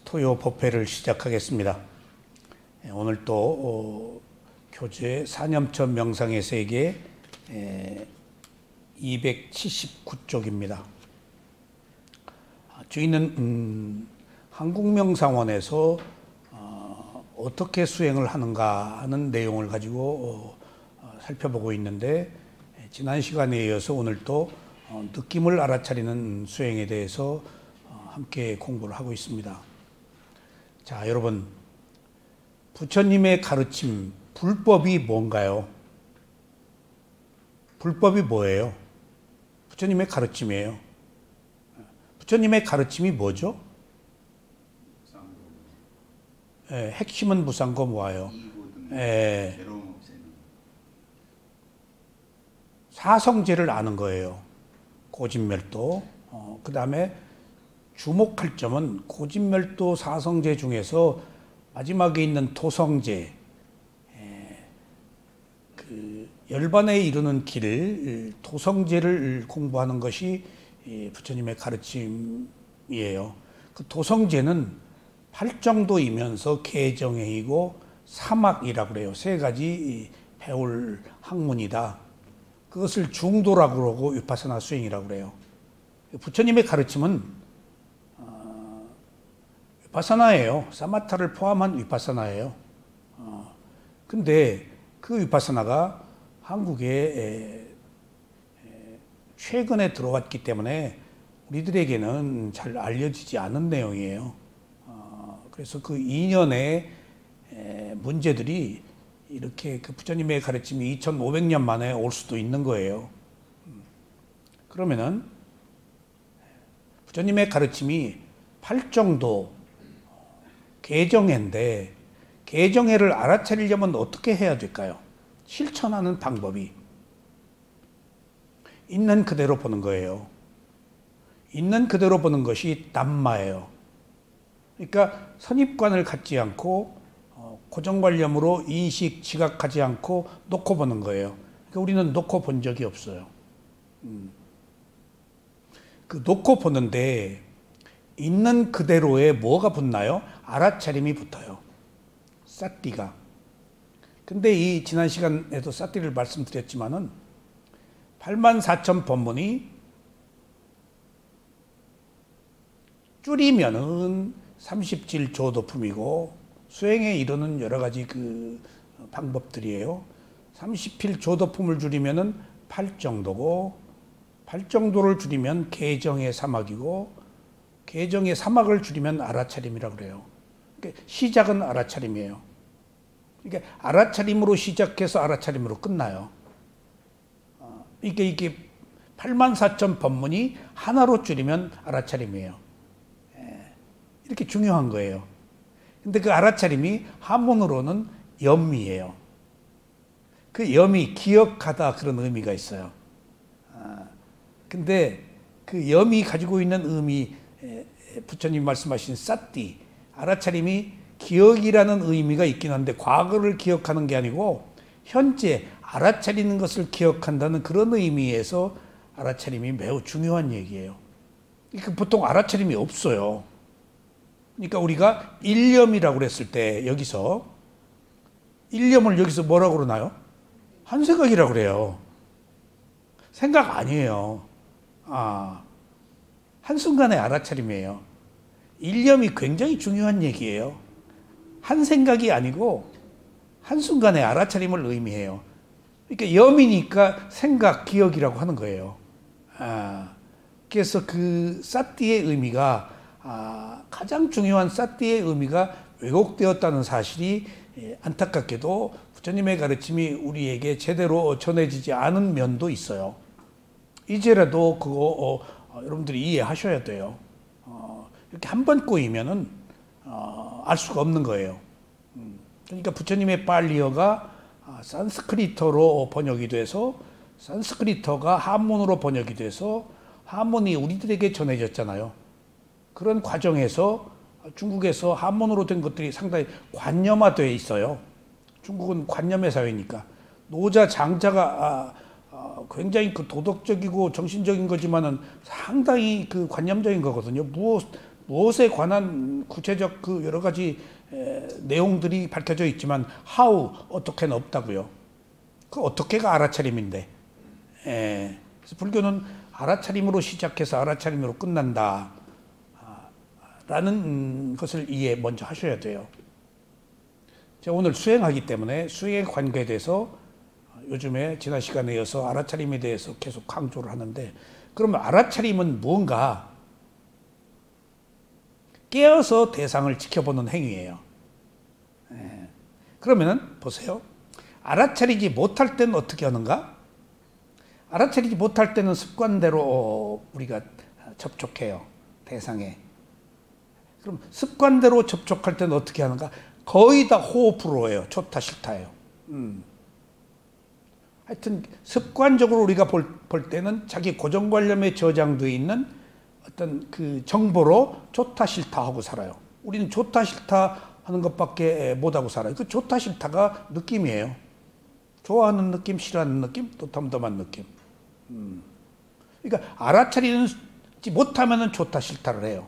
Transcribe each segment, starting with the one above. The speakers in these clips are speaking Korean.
토요 법회를 시작하겠습니다. 오늘 또 교재 4념천 명상의 세계 279쪽입니다. 저희는 한국명상원에서 어떻게 수행을 하는가 하는 내용을 가지고 살펴보고 있는데, 지난 시간에 이어서 오늘 또 느낌을 알아차리는 수행에 대해서 함께 공부를 하고 있습니다. 자, 여러분, 부처님의 가르침, 불법이 뭔가요? 불법이 뭐예요? 부처님의 가르침이에요. 부처님의 가르침이 뭐죠? 핵심은 무상고 뭐예요? 사성제를 아는 거예요. 고진멸도. 그 다음에 주목할 점은 고진멸도 사성제 중에서 마지막에 있는 토성제, 그 열반에 이르는 길, 토성제를 공부하는 것이 부처님의 가르침이에요. 그 토성제는 팔정도이면서 개정회이고 사막이라고 그래요. 세 가지 배울 학문이다. 그것을 중도라고 그러고 위파사나 수행이라고 그래요. 부처님의 가르침은 위파사나예요. 사마타를 포함한 위파사나예요. 근데 그 위파사나가 한국에 최근에 들어왔기 때문에 우리들에게는 잘 알려지지 않은 내용이에요. 그래서 그 2년의 문제들이 이렇게 그 부처님의 가르침이 2500년 만에 올 수도 있는 거예요. 그러면은 부처님의 가르침이 팔정도 개정회인데, 개정회를 알아차리려면 어떻게 해야 될까요? 실천하는 방법이 있는 그대로 보는 거예요. 있는 그대로 보는 것이 담마예요. 그러니까 선입관을 갖지 않고 고정관념으로 인식, 지각하지 않고 놓고 보는 거예요. 그러니까 우리는 놓고 본 적이 없어요. 그 놓고 보는데 있는 그대로에 뭐가 붙나요? 알아차림이 붙어요. 사띠가. 근데 이 지난 시간에도 사띠를 말씀드렸지만은 84,000 법문이 줄이면은 37조도품이고 수행에 이르는 여러 가지 그 방법들이에요. 37조도품을 줄이면은 8정도고 8정도를 줄이면 개정의 사막이고 개정의 사막을 줄이면 알아차림이라고 그래요. 그러니까 시작은 알아차림이에요. 그러니까 알아차림으로 시작해서 알아차림으로 끝나요. 이게 84,000 법문이 하나로 줄이면 알아차림이에요. 이렇게 중요한 거예요. 근데 그 알아차림이 한문으로는 염이에요. 그 염이 기억하다 그런 의미가 있어요. 근데 그 염이 가지고 있는 의미, 부처님 말씀하신 사띠, 알아차림이 기억이라는 의미가 있긴 한데 과거를 기억하는 게 아니고 현재 알아차리는 것을 기억한다는 그런 의미에서 알아차림이 매우 중요한 얘기예요. 그러니까 보통 알아차림이 없어요. 그러니까 우리가 일념이라고 그랬을 때 여기서 일념을 여기서 뭐라고 그러나요? 한생각이라고 그래요. 생각 아니에요. 한순간의 알아차림이에요. 일념이 굉장히 중요한 얘기예요. 한 생각이 아니고 한순간의 알아차림을 의미해요. 그러니까 염이니까 생각, 기억이라고 하는 거예요. 그래서 그 사띠의 의미가 가장 중요한 사띠의 의미가 왜곡되었다는 사실이 안타깝게도 부처님의 가르침이 우리에게 제대로 전해지지 않은 면도 있어요. 이제라도 그거 여러분들이 이해하셔야 돼요. 이렇게 한 번 꼬이면은 알 수가 없는 거예요. 그러니까 부처님의 빨리어가 산스크리트어로 번역이 돼서 산스크리트어가 한문으로 번역이 돼서 한문이 우리들에게 전해졌잖아요. 그런 과정에서 중국에서 한문으로 된 것들이 상당히 관념화되어 있어요. 중국은 관념의 사회니까 노자 장자가 굉장히 그 도덕적이고 정신적인 거지만은 상당히 그 관념적인 거거든요. 무엇에 관한 구체적 그 여러 가지 내용들이 밝혀져 있지만 how, 어떻게는 없다고요. 그 어떻게가 알아차림인데. 그래서 불교는 알아차림으로 시작해서 알아차림으로 끝난다 라는 것을 이해 먼저 하셔야 돼요. 제가 오늘 수행하기 때문에 수행의 관계에 대해서 요즘에 지난 시간에 이어서 알아차림에 대해서 계속 강조를 하는데, 그러면 알아차림은 무언가 깨어서 대상을 지켜보는 행위예요. 그러면은 보세요. 알아차리지 못할 때는 어떻게 하는가? 알아차리지 못할 때는 습관대로 우리가 접촉해요. 대상에. 그럼 습관대로 접촉할 때는 어떻게 하는가? 거의 다 호흡으로 해요. 좋다 싫다예요. 하여튼 습관적으로 우리가 볼 때는 자기 고정관념에 저장되어 있는 어떤 그 정보로 좋다 싫다 하고 살아요. 우리는 좋다 싫다 하는 것밖에 못하고 살아요. 그 좋다 싫다가 느낌이에요. 좋아하는 느낌, 싫어하는 느낌, 또 덤덤한 느낌. 그러니까 알아차리지 못하면 좋다 싫다를 해요.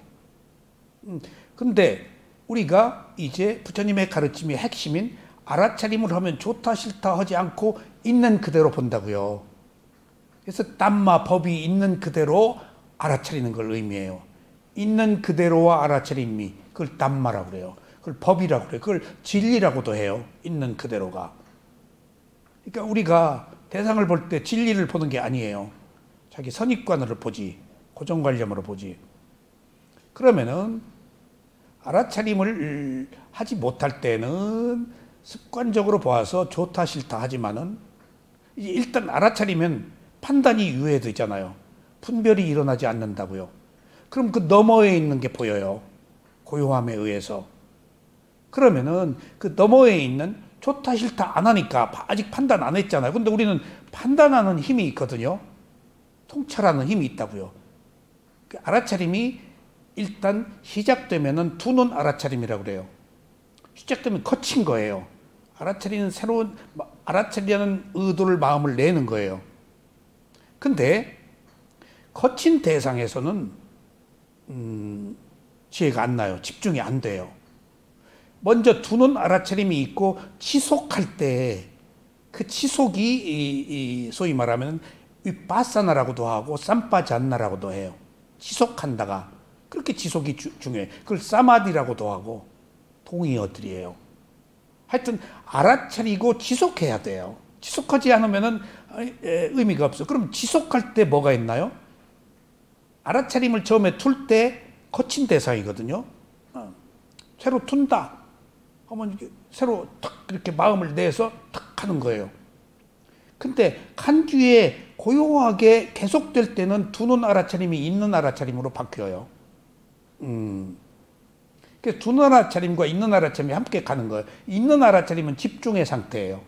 근데 우리가 이제 부처님의 가르침의 핵심인 알아차림을 하면 좋다 싫다 하지 않고 있는 그대로 본다고요. 그래서 담마, 법이 있는 그대로 알아차리는 걸 의미해요. 있는 그대로와 알아차림이 그걸 담마라고 그래요. 그걸 법이라고 그래요. 그걸 진리라고도 해요. 있는 그대로가. 그러니까 우리가 대상을 볼 때 진리를 보는 게 아니에요. 자기 선입관으로 보지, 고정관념으로 보지. 그러면은 알아차림을 하지 못할 때는 습관적으로 보아서 좋다 싫다 하지만은 일단 알아차리면 판단이 유예되잖아요. 분별이 일어나지 않는다고요. 그럼 그 너머에 있는 게 보여요. 고요함에 의해서. 그러면은 그 너머에 있는 좋다 싫다 안 하니까 아직 판단 안 했잖아요. 근데 우리는 판단하는 힘이 있거든요. 통찰하는 힘이 있다고요. 그 알아차림이 일단 시작되면은 두 눈 알아차림이라고 그래요. 시작되면 거친 거예요. 알아차리는 새로운, 알아차리려는 의도를, 마음을 내는 거예요. 근데 거친 대상에서는 지혜가 안 나요. 집중이 안 돼요. 먼저 두 눈 알아차림이 있고 지속할 때 그 지속이 소위 말하면 위파사나라고도 하고 삼파잔나라고도 해요. 지속한다가. 그렇게 지속이 중요해요. 그걸 사마디라고도 하고 동의어들이에요. 하여튼 알아차리고 지속해야 돼요. 지속하지 않으면은 의미가 없어. 그럼 지속할 때 뭐가 있나요? 알아차림을 처음에 툴 때 거친 대상이거든요. 새로 툰다 하면 새로 탁 이렇게 마음을 내서 탁 하는 거예요. 근데 한 뒤에 고요하게 계속될 때는 두 눈 알아차림이 있는 알아차림으로 바뀌어요. 그래서 두 눈 알아차림과 있는 알아차림이 함께 가는 거예요. 있는 알아차림은 집중의 상태예요.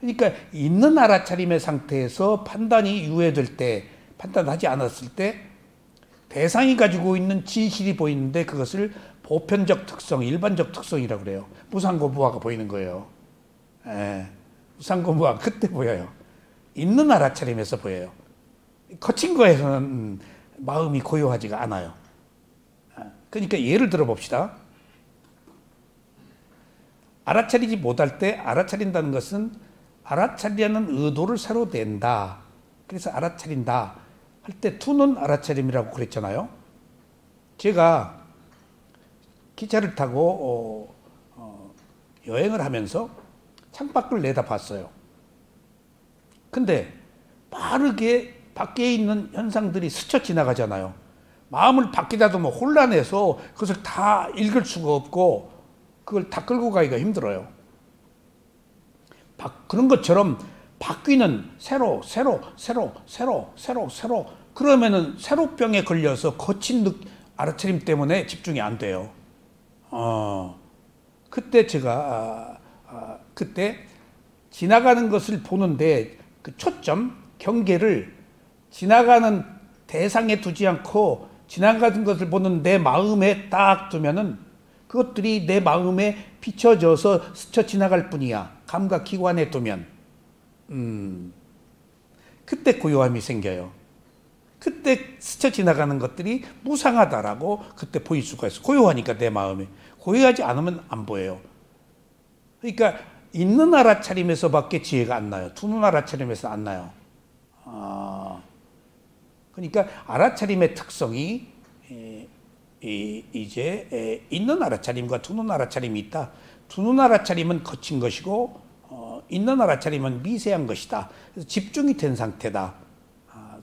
그러니까 있는 알아차림의 상태에서 판단이 유예될 때, 판단하지 않았을 때 대상이 가지고 있는 진실이 보이는데 그것을 보편적 특성, 일반적 특성이라고 그래요. 무상고무화가 보이는 거예요. 무상고무화 그때 보여요. 있는 알아차림에서 보여요. 거친 거에서는 마음이 고요하지가 않아요. 그러니까 예를 들어 봅시다. 알아차리지 못할 때 알아차린다는 것은 알아차리려는 의도를 새로 낸다. 그래서 알아차린다 할 때 투는 알아차림이라고 그랬잖아요. 제가 기차를 타고 여행을 하면서 창밖을 내다봤어요. 근데 빠르게 밖에 있는 현상들이 스쳐 지나가잖아요. 마음을 밖에다 두면 혼란해서 그것을 다 읽을 수가 없고 그걸 다 끌고 가기가 힘들어요. 그런 것처럼 바뀌는 새로 그러면은 새로병에 걸려서 거친 알아차림 때문에 집중이 안 돼요. 그때 제가 그때 지나가는 것을 보는데 그 초점, 경계를 지나가는 대상에 두지 않고 지나가는 것을 보는 내 마음에 딱 두면은 그것들이 내 마음에 비춰져서 스쳐 지나갈 뿐이야. 감각기관에 두면. 그때 고요함이 생겨요. 그때 스쳐 지나가는 것들이 무상하다라고 그때 보일 수가 있어. 고요하니까 내 마음이. 고요하지 않으면 안 보여요. 그러니까 있는 알아차림에서밖에 지혜가 안 나요. 두는 알아차림에서 안 나요. 그러니까 알아차림의 특성이 이제 있는 알아차림과 두는 알아차림이 있다. 두는 알아차림은 거친 것이고 있는 알아차림은 미세한 것이다. 그래서 집중이 된 상태다.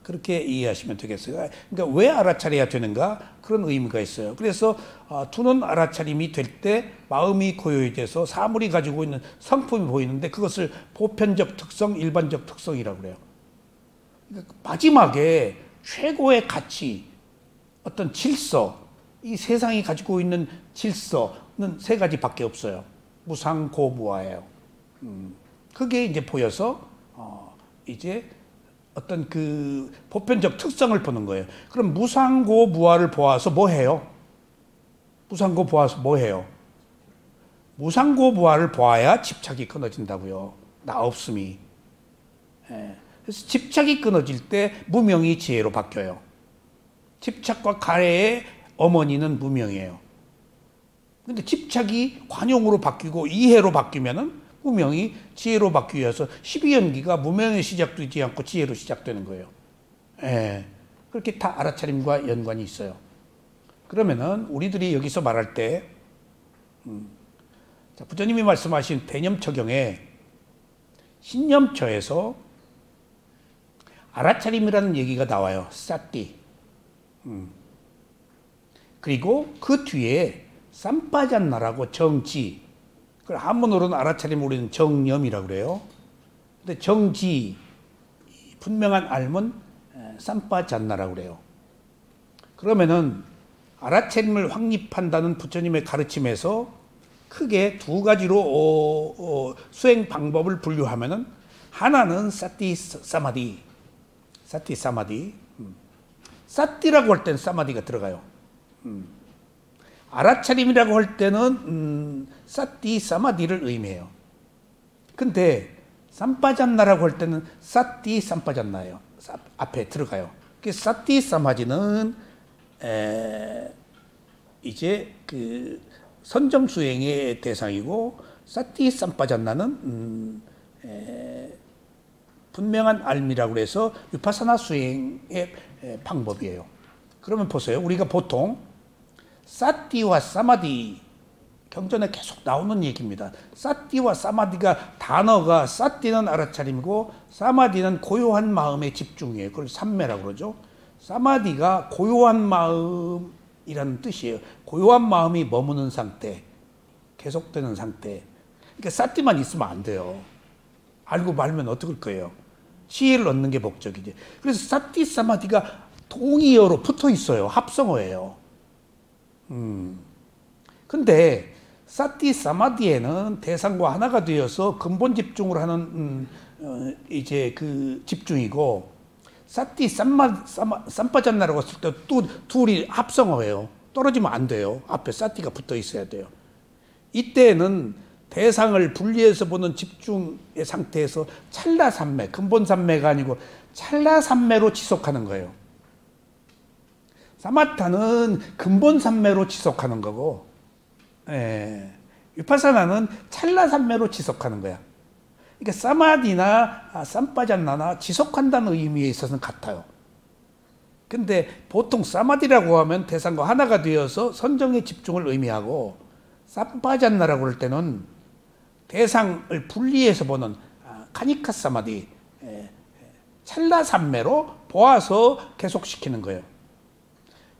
그렇게 이해하시면 되겠어요. 그러니까 왜 알아차려야 되는가? 그런 의미가 있어요. 그래서 두는 알아차림이 될 때 마음이 고요해져서 사물이 가지고 있는 성품이 보이는데 그것을 보편적 특성, 일반적 특성이라고 그래요. 그러니까 마지막에 최고의 가치, 어떤 질서, 이 세상이 가지고 있는 질서는 세 가지밖에 없어요. 무상고무화예요. 그게 이제 보여서 이제 어떤 그 보편적 특성을 보는 거예요. 그럼 무상고무화를 보아서 뭐 해요? 무상고 보아서 뭐 해요? 무상고무화를 보아야 집착이 끊어진다고요. 나 없음이. 그래서 집착이 끊어질 때 무명이 지혜로 바뀌어요. 집착과 가해의 어머니는 무명이에요. 근데 집착이 관용으로 바뀌고 이해로 바뀌면은 무명이 지혜로 바뀌기 위해서 12연기가 무명의 시작도 있지 않고 지혜로 시작되는 거예요. 그렇게 다 알아차림과 연관이 있어요. 그러면은 우리들이 여기서 말할 때 부처님이 말씀하신 대념처경에 신념처에서 알아차림이라는 얘기가 나와요. 사띠. 그리고 그 뒤에 삼빠잔나라고 정지. 그걸 한문으로는 알아차림 우리는 정념이라고 그래요. 근데 정지, 분명한 알문, 삼빠잔나라고 그래요. 그러면은 알아차림을 확립한다는 부처님의 가르침에서 크게 두 가지로 수행 방법을 분류하면은 하나는 사띠 사마디, 사띠 사마디. 사띠라고 할 때는 사마디가 들어가요. 알아차림이라고 할 때는 사띠 사마디를 의미해요. 근데 삼빠잔나라고 할 때는 사띠 삼빠잔나예요. 앞에 들어가요. 사띠 사마디는 이제 그 선정 수행의 대상이고 사띠 삼빠잔나는 분명한 알미라고 해서 위파사나 수행의 방법이에요. 그러면 보세요. 우리가 보통 사띠와 사마디 경전에 계속 나오는 얘기입니다. 사띠와 사마디가 단어가 사띠는 알아차림이고 사마디는 고요한 마음의 집중이에요. 그걸 삼매라고 그러죠. 사마디가 고요한 마음이라는 뜻이에요. 고요한 마음이 머무는 상태, 계속되는 상태. 그러니까 사띠만 있으면 안 돼요. 알고 말면 어떡할 거예요? 지혜를 얻는 게 목적이지. 그래서 사띠 사마디가 동의어로 붙어 있어요. 합성어예요. 근데 사띠 사마디에는 대상과 하나가 되어서 근본 집중을 하는 이제 그 집중이고 사띠 삼빠잔나라고 했을 때 또 둘이 합성어예요. 떨어지면 안 돼요. 앞에 사띠가 붙어 있어야 돼요. 이때는 대상을 분리해서 보는 집중의 상태에서 찰나삼매, 근본삼매가 아니고 찰나삼매로 지속하는 거예요. 사마타는 근본삼매로 지속하는 거고 위파사나는 찰나삼매로 지속하는 거야. 그러니까 사마디나 삼빠잔나나 지속한다는 의미에 있어서는 같아요. 근데 보통 사마디라고 하면 대상과 하나가 되어서 선정의 집중을 의미하고 삼빠잔나라고 할 때는 대상을 분리해서 보는 카니카 사마디, 찰나삼매로 보아서 계속시키는 거예요.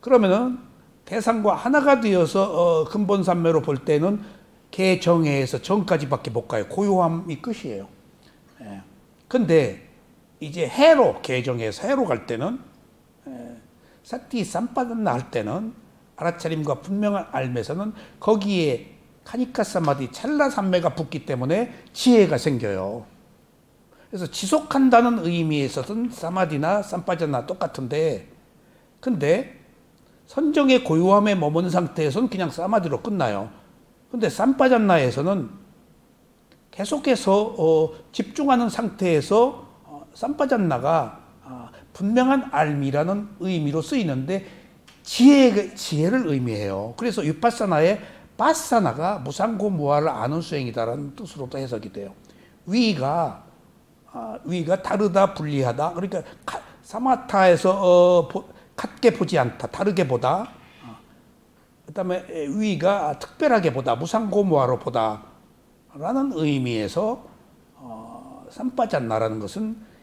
그러면은 대상과 하나가 되어서 근본삼매로 볼 때는 개정해에서 정까지밖에 못 가요. 고요함이 끝이에요. 근데 이제 해로 개정해서 해로 갈 때는 사띠 삼빠잔나 할 때는 알아차림과 분명한 알매서는 거기에 카니카 사마디 찰나삼매가 붙기 때문에 지혜가 생겨요. 그래서 지속한다는 의미에 있어서는 사마디나 삼빠잔나 똑같은데 근데 선정의 고요함에 머무는 상태에서는 그냥 사마디로 끝나요. 근데 삼빠잔나에서는 계속해서 집중하는 상태에서 삼빠잔나가 분명한 알미라는 의미로 쓰이는데 지혜를 의미해요. 그래서 위파사나의 바사나가 무상고무아를 아는 수행이다라는 뜻으로도 해석이 돼요. 위가 다르다, 분리하다. 그러니까 사마타에서 같게 보지 않다, 다르게 보다. 그다음에 위가 특별하게 보다, 무상고무아로 보다라는 의미에서 삼빠잔나라는 것은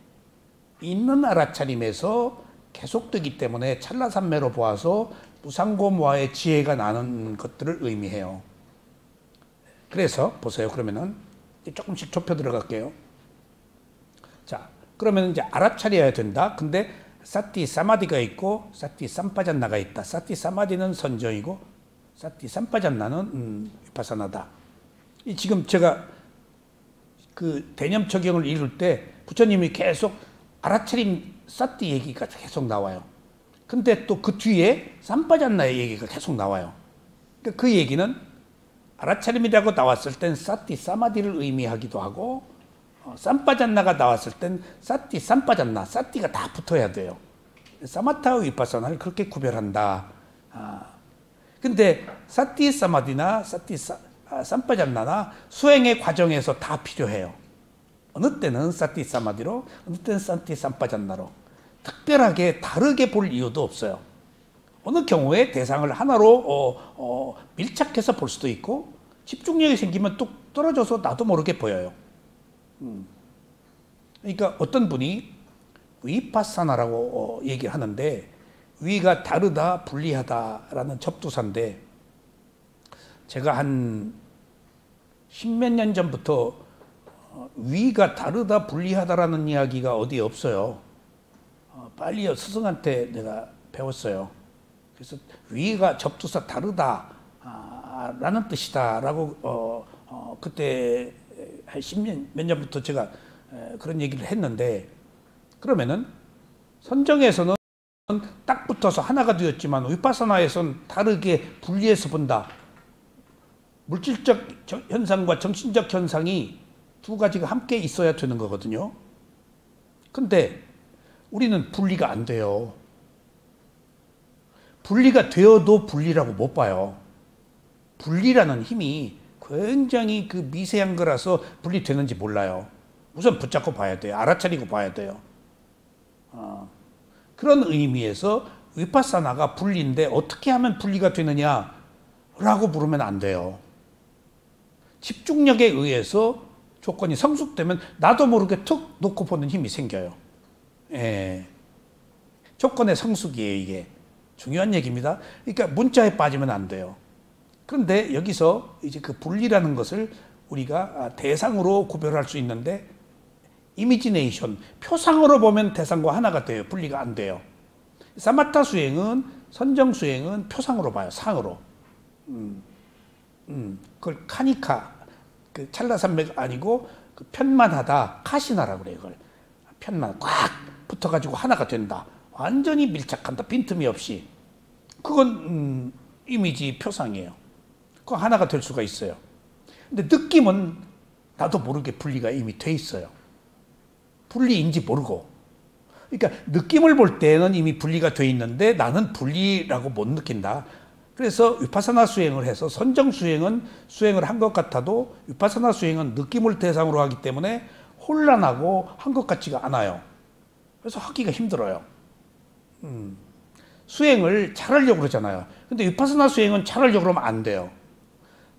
있는 알아차림에서 계속되기 때문에 찰나삼매로 보아서 무상고무아의 지혜가 나는 것들을 의미해요. 그래서 보세요. 그러면은 조금씩 좁혀 들어갈게요. 자, 그러면 이제 알아차려야 된다. 근데 사티 사마디가 있고 사티 삼빠잔나가 있다. 사티 사마디는 선정이고 사티 삼빠잔나는 위파사나다. 지금 제가 그 대념 적용을 이룰 때 부처님이 계속 알아차림 사티 얘기가 계속 나와요. 근데 또 그 뒤에 삼빠잔나의 얘기가 계속 나와요. 그러니까 그 얘기는 알아차림이라고 나왔을 땐 사티 사마디를 의미하기도 하고 삼빠잔나가 나왔을 땐 사티 삼빠잔나, 사티가 다 붙어야 돼요. 사마타와 위파사나를 그렇게 구별한다. 근데 사티 사마디나 사티 삼빠잔나나 수행의 과정에서 다 필요해요. 어느 때는 사티 사마디로, 어느 때는 사티 삼빠잔나로. 특별하게 다르게 볼 이유도 없어요. 어느 경우에 대상을 하나로 밀착해서 볼 수도 있고 집중력이 생기면 뚝 떨어져서 나도 모르게 보여요. 그러니까 어떤 분이 위파사나라고 얘기를 하는데 위가 다르다, 분리하다라는 접두사인데 제가 한 십몇 년 전부터 위가 다르다, 분리하다라는 이야기가 어디에 없어요. 빨리 스승한테 내가 배웠어요. 그래서 위가 접두사 다르다 라는 뜻이다라고 그때 한 몇 년부터 제가 그런 얘기를 했는데 그러면은 선정에서는 딱 붙어서 하나가 되었지만 위파사나에서는 다르게 분리해서 본다. 물질적 현상과 정신적 현상이 두 가지가 함께 있어야 되는 거거든요. 근데 우리는 분리가 안 돼요. 분리가 되어도 분리라고 못 봐요. 분리라는 힘이 굉장히 그 미세한 거라서 분리되는지 몰라요. 우선 붙잡고 봐야 돼요. 알아차리고 봐야 돼요. 그런 의미에서 위파사나가 분리인데 어떻게 하면 분리가 되느냐라고 물으면 안 돼요. 집중력에 의해서 조건이 성숙되면 나도 모르게 툭 놓고 보는 힘이 생겨요. 예. 조건의 성숙이에요, 이게. 중요한 얘기입니다. 그러니까 문자에 빠지면 안 돼요. 그런데 여기서 이제 그 분리라는 것을 우리가 대상으로 구별할 수 있는데 이미지네이션, 표상으로 보면 대상과 하나가 돼요. 분리가 안 돼요. 사마타 수행은, 선정 수행은 표상으로 봐요. 상으로. 그걸 카니카, 그 찰나산매가 아니고 그 편만하다, 카시나라고 그래요. 그걸 편만 꽉 붙어가지고 하나가 된다. 완전히 밀착한다. 빈틈이 없이. 그건 이미지 표상이에요. 그거 하나가 될 수가 있어요. 근데 느낌은 나도 모르게 분리가 이미 돼 있어요. 분리인지 모르고. 그러니까 느낌을 볼 때는 이미 분리가 돼 있는데 나는 분리라고 못 느낀다. 그래서 위파사나 수행을 해서 선정 수행은 수행을 한 것 같아도 위파사나 수행은 느낌을 대상으로 하기 때문에 혼란하고 한 것 같지가 않아요. 그래서 하기가 힘들어요. 수행을 잘하려고 그러잖아요. 근데 위파사나 수행은 잘하려고 그러면 안 돼요.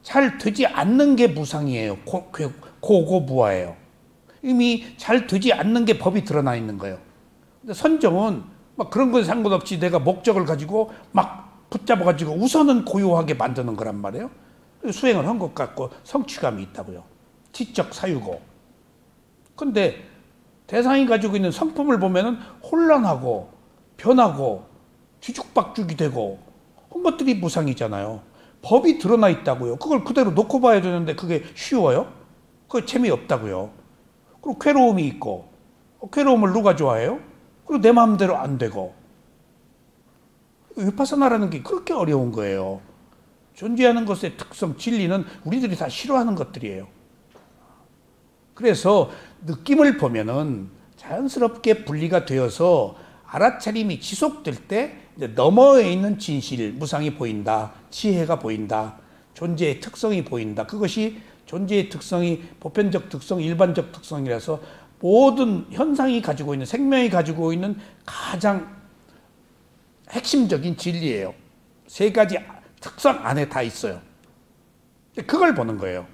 잘 되지 않는 게 무상이에요. 고고무아예요. 이미 잘 되지 않는 게 법이 드러나 있는 거예요. 근데 선정은 막 그런 건 상관없이 내가 목적을 가지고 막 붙잡아가지고 우선은 고요하게 만드는 거란 말이에요. 수행을 한 것 같고 성취감이 있다고요. 지적 사유고. 근데 대상이 가지고 있는 성품을 보면은 혼란하고 변하고 뒤죽박죽이 되고 한 것들이 무상이잖아요. 법이 드러나 있다고요. 그걸 그대로 놓고 봐야 되는데 그게 쉬워요? 그게 재미없다고요. 그리고 괴로움이 있고 괴로움을 누가 좋아해요? 그리고 내 마음대로 안 되고. 위파사나라는 게 그렇게 어려운 거예요. 존재하는 것의 특성, 진리는 우리들이 다 싫어하는 것들이에요. 그래서 느낌을 보면은 자연스럽게 분리가 되어서 알아차림이 지속될 때 이제 너머에 있는 진실, 무상이 보인다. 지혜가 보인다. 존재의 특성이 보인다. 그것이 존재의 특성이 보편적 특성, 일반적 특성이라서 모든 현상이 가지고 있는, 생명이 가지고 있는 가장 핵심적인 진리예요. 세 가지 특성 안에 다 있어요. 그걸 보는 거예요.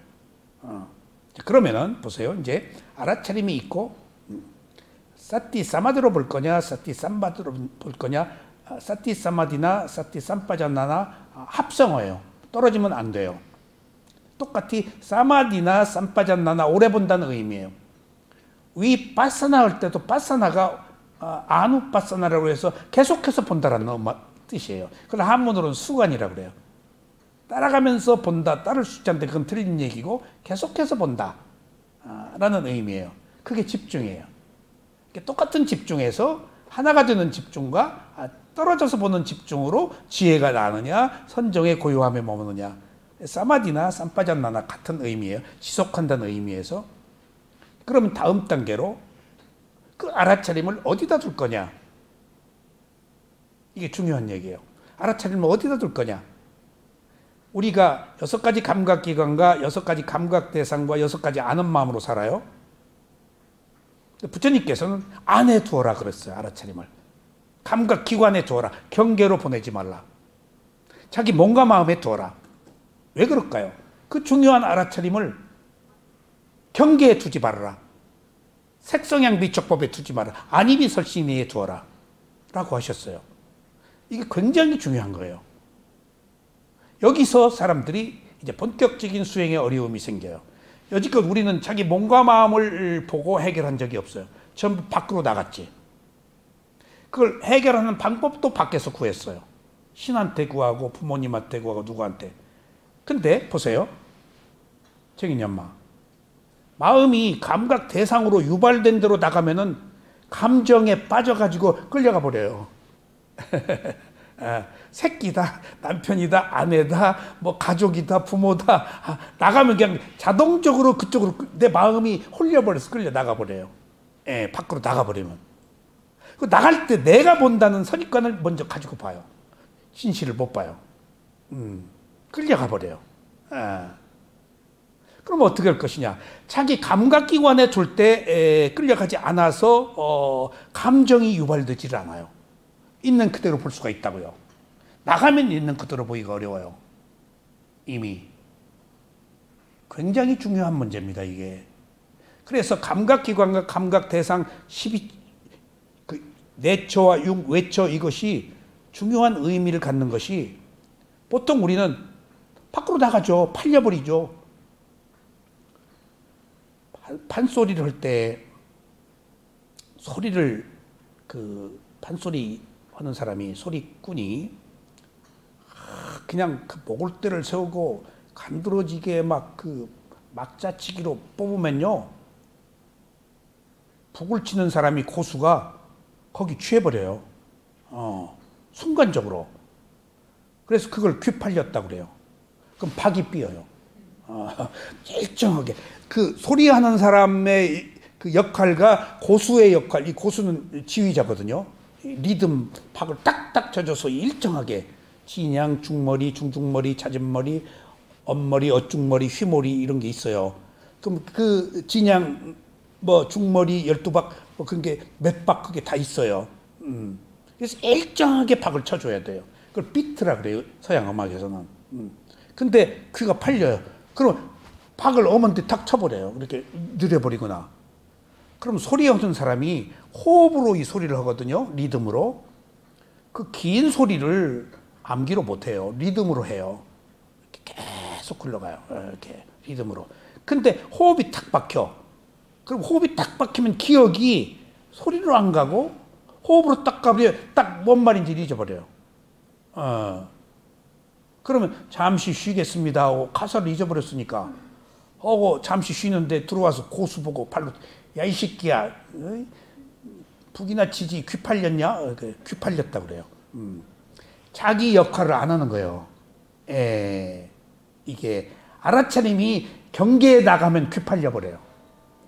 그러면은 보세요. 이제 알아차림이 있고 사티 사마드로 볼 거냐, 사티 삼바드로 볼 거냐, 사티 사마디나 사티 삼바자나나 합성어예요. 떨어지면 안 돼요. 똑같이 사마디나 삼바자나나 오래 본다는 의미예요. 위파사나 할 때도 파사나가 아누파사나라고 해서 계속해서 본다라는 뜻이에요. 그러나 한문으로는 수관이라고 그래요. 따라가면서 본다, 따를 수 있지 않는데 그건 틀린 얘기고 계속해서 본다 라는 의미예요. 그게 집중이에요. 똑같은 집중에서 하나가 되는 집중과 떨어져서 보는 집중으로 지혜가 나느냐, 선정의 고요함에 머무느냐. 사마디나 삼바잔나나 같은 의미예요. 지속한다는 의미에서. 그러면 다음 단계로 그 알아차림을 어디다 둘 거냐. 이게 중요한 얘기예요. 알아차림을 어디다 둘 거냐. 우리가 6가지 감각기관과 6가지 감각대상과 6가지 아는 마음으로 살아요. 부처님께서는 안에 두어라 그랬어요. 알아차림을. 감각기관에 두어라. 경계로 보내지 말라. 자기 몸과 마음에 두어라. 왜 그럴까요? 그 중요한 알아차림을 경계에 두지 말아라. 색성향 비촉법에 두지 말아라. 안이비설신위에 두어라. 라고 하셨어요. 이게 굉장히 중요한 거예요. 여기서 사람들이 이제 본격적인 수행에 어려움이 생겨요. 여지껏 우리는 자기 몸과 마음을 보고 해결한 적이 없어요. 전부 밖으로 나갔지. 그걸 해결하는 방법도 밖에서 구했어요. 신한테 구하고 부모님한테 구하고 누구한테. 근데 보세요. 정인이 엄마. 마음이 감각 대상으로 유발된 대로 나가면은 감정에 빠져가지고 끌려가 버려요. 새끼다, 남편이다, 아내다, 뭐 가족이다, 부모다. 나가면 그냥 자동적으로 그쪽으로 내 마음이 홀려버려서 끌려 나가버려요. 밖으로 나가버리면. 그 나갈 때 내가 본다는 선입관을 먼저 가지고 봐요. 진실을 못 봐요. 끌려가 버려요. 그럼 어떻게 할 것이냐. 자기 감각기관에 둘 때 끌려가지 않아서 감정이 유발되질 않아요. 있는 그대로 볼 수가 있다고요. 나가면 있는 그대로 보기가 어려워요. 이미. 굉장히 중요한 문제입니다, 이게. 그래서 감각기관과 감각대상 12내처와 외처 이것이 중요한 의미를 갖는 것이 보통 우리는 밖으로 나가죠. 팔려버리죠. 판소리를 할 때 소리를 판소리 하는 사람이 소리꾼이 그냥 그 목을대를 세우고 간드러지게 막자치기로 뽑으면요 북을 치는 사람이 고수가 거기 취해버려요. 순간적으로. 그래서 그걸 귀팔렸다고 그래요. 그럼 박이 삐어요. 일정하게 그 소리하는 사람의 그 역할과 고수의 역할, 이 고수는 지휘자거든요. 리듬 박을 딱딱 쳐줘서 일정하게 진양, 중머리, 중중머리, 잦은머리, 엄머리, 어중머리, 휘머리 이런 게 있어요. 그럼 그 진양 중머리 12박 그런 게 몇 박 그게 다 있어요. 그래서 일정하게 박을 쳐줘야 돼요. 그걸 비트라 그래요. 서양 음악에서는. 근데 귀가 팔려요. 그럼 박을 어머니 탁 쳐버려요. 이렇게 느려버리거나. 그럼 소리하는 사람이 호흡으로 이 소리를 하거든요. 리듬으로. 그 긴 소리를 암기로 못해요. 리듬으로 해요. 이렇게 계속 흘러가요. 이렇게 리듬으로. 근데 호흡이 탁 박혀. 그럼 호흡이 딱 박히면 기억이 소리로 안 가고 호흡으로 딱 가버려. 딱 뭔 말인지 잊어버려요. 그러면 잠시 쉬겠습니다 하고 가사를 잊어버렸으니까 잠시 쉬는데 들어와서 고수 보고 발로 야 이 새끼야 북이나 치지 귀 팔렸냐? 귀 팔렸다 그래요. 자기 역할을 안 하는 거예요. 이게 알아차림이 경계에 나가면 귀 팔려버려요.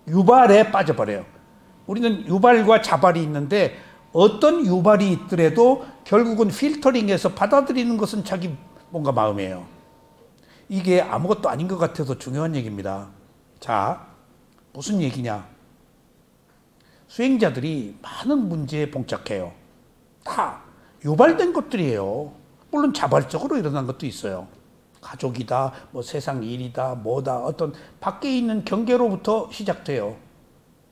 유발에 빠져버려요. 우리는 유발과 자발이 있는데 어떤 유발이 있더라도 결국은 필터링해서 받아들이는 것은 자기 뭔가 마음이에요. 이게 아무것도 아닌 것 같아서 중요한 얘기입니다. 자, 무슨 얘기냐? 수행자들이 많은 문제에 봉착해요. 다 유발된 것들이에요. 물론 자발적으로 일어난 것도 있어요. 가족이다, 뭐 세상 일이다, 뭐다, 어떤 밖에 있는 경계로부터 시작돼요.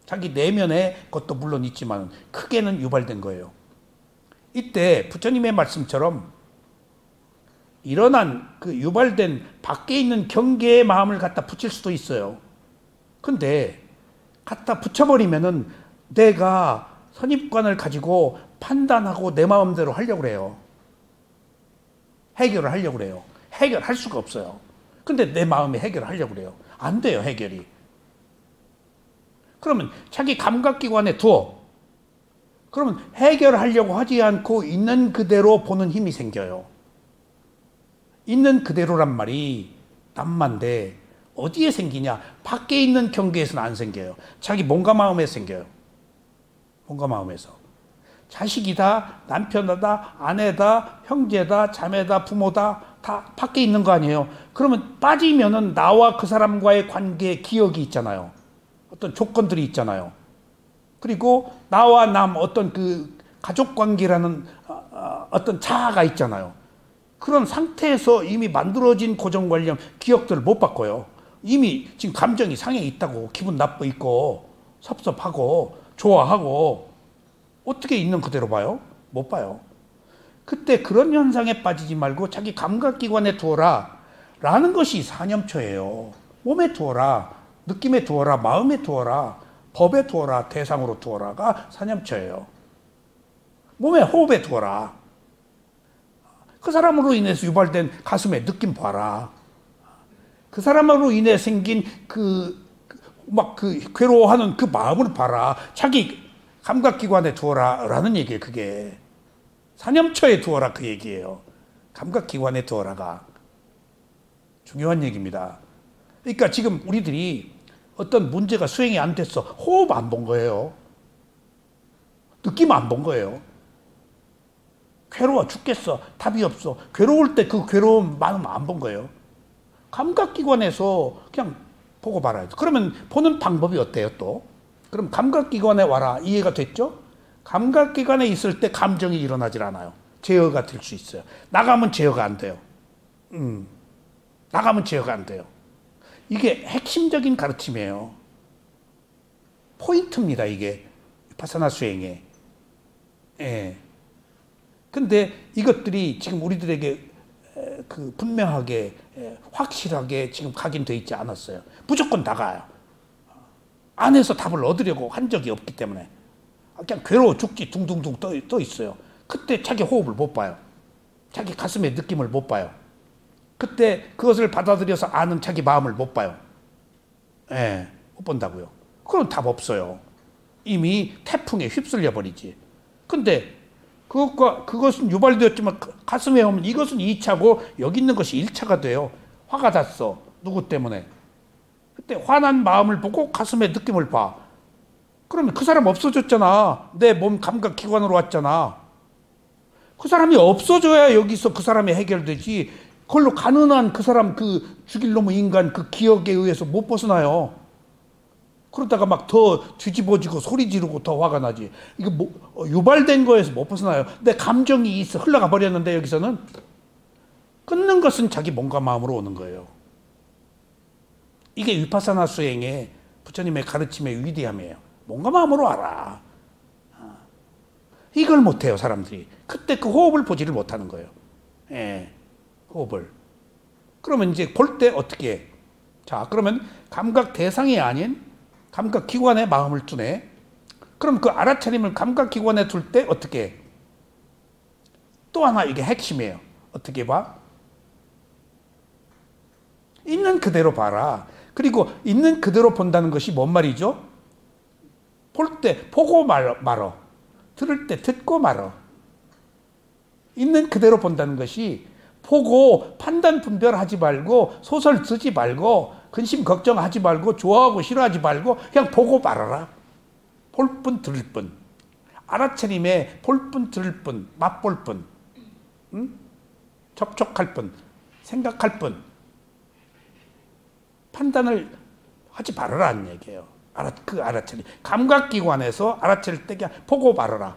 자기 내면의 것도 물론 있지만 크게는 유발된 거예요. 이때 부처님의 말씀처럼 일어난 그 유발된 밖에 있는 경계의 마음을 갖다 붙일 수도 있어요. 근데 갖다 붙여버리면은 내가 선입관을 가지고 판단하고 내 마음대로 하려고 그래요. 해결을 하려고 그래요. 해결할 수가 없어요. 근데 내 마음이 해결하려고 그래요. 안 돼요, 해결이. 그러면 자기 감각기관에 두어. 그러면 해결하려고 하지 않고 있는 그대로 보는 힘이 생겨요. 있는 그대로란 말이 남만데 어디에 생기냐? 밖에 있는 경계에서는 안 생겨요. 자기 몸과 마음에 생겨요. 몸과 마음에서. 자식이다, 남편이다, 아내다, 형제다, 자매다, 부모다 다 밖에 있는 거 아니에요. 그러면 빠지면은 나와 그 사람과의 관계에 기억이 있잖아요. 어떤 조건들이 있잖아요. 그리고 나와 남 어떤 그 가족 관계라는 어떤 자아가 있잖아요. 그런 상태에서 이미 만들어진 고정관념 기억들을 못 바꿔요. 이미 지금 감정이 상해 있다고 기분 나빠 있고 섭섭하고 좋아하고 어떻게 있는 그대로 봐요? 못 봐요. 그때 그런 현상에 빠지지 말고 자기 감각기관에 두어라 라는 것이 사념초예요. 몸에 두어라, 느낌에 두어라, 마음에 두어라, 법에 두어라, 대상으로 두어라가 사념초예요. 몸에 호흡에 두어라. 그 사람으로 인해서 유발된 가슴에 느낌 봐라. 그 사람으로 인해 생긴 그 괴로워하는 그 마음을 봐라. 자기 감각기관에 두어라 라는 얘기예요. 그게 사념초에 두어라 그 얘기예요. 감각기관에 두어라가 중요한 얘기입니다. 그러니까 지금 우리들이 어떤 문제가 수행이 안 됐어. 호흡 안 본 거예요. 느낌 안 본 거예요. 괴로워 죽겠어. 답이 없어. 괴로울 때 그 괴로움 마음 안 본 거예요. 감각기관에서 그냥 보고 말아요. 그러면 보는 방법이 어때요 또? 그럼 감각기관에 와라. 이해가 됐죠? 감각기관에 있을 때 감정이 일어나질 않아요. 제어가 될 수 있어요. 나가면 제어가 안 돼요. 나가면 제어가 안 돼요. 이게 핵심적인 가르침이에요. 포인트입니다. 이게 비파사나 수행에. 예. 근데 이것들이 지금 우리들에게 그 분명하게 확실하게 지금 각인되어 있지 않았어요. 무조건 나가요. 안에서 답을 얻으려고 한 적이 없기 때문에 그냥 괴로워 죽지 둥둥둥 떠 있어요. 그때 자기 호흡을 못 봐요. 자기 가슴의 느낌을 못 봐요. 그때 그것을 받아들여서 아는 자기 마음을 못 봐요. 예, 못 본다고요. 그럼 답 없어요. 이미 태풍에 휩쓸려 버리지. 근데 그것은 유발되었지만 가슴에 오면 이것은 2차고 여기 있는 것이 1차가 돼요. 화가 났어. 누구 때문에? 그때 화난 마음을 보고 가슴의 느낌을 봐. 그러면 그 사람 없어졌잖아. 내 몸 감각 기관으로 왔잖아. 그 사람이 없어져야 여기서 그 사람이 해결되지. 그걸로 가능한 그 사람 그 죽일 놈의 인간 그 기억에 의해서 못 벗어나요. 그러다가 막 더 뒤집어지고 소리 지르고 더 화가 나지. 이거 뭐, 유발된 거에서 못 벗어나요. 내 감정이 있어 흘러가 버렸는데 여기서는 끊는 것은 자기 몸과 마음으로 오는 거예요. 이게 위파사나 수행의 부처님의 가르침의 위대함이에요. 몸과 마음으로 알아. 이걸 못해요 사람들이. 그때 그 호흡을 보지를 못하는 거예요. 예, 호흡을. 그러면 이제 볼 때 어떻게 해? 자, 그러면 감각 대상이 아닌 감각기관에 마음을 두네. 그럼 그 알아차림을 감각기관에 둘 때 어떻게 해? 또 하나 이게 핵심이에요. 어떻게 봐? 있는 그대로 봐라. 그리고 있는 그대로 본다는 것이 뭔 말이죠? 볼 때 보고 말어. 들을 때 듣고 말어. 있는 그대로 본다는 것이 보고 판단 분별하지 말고 소설 쓰지 말고 근심 걱정하지 말고 좋아하고 싫어하지 말고 그냥 보고 말아라. 볼 뿐 들을 뿐. 알아차림에 볼 뿐, 들을 뿐, 맛볼 뿐, 접촉할 뿐, 생각할 뿐, 판단을 하지 말아라는 얘기예요. 그 알아차림. 감각기관에서 알아차릴 때 그냥 보고 말아라.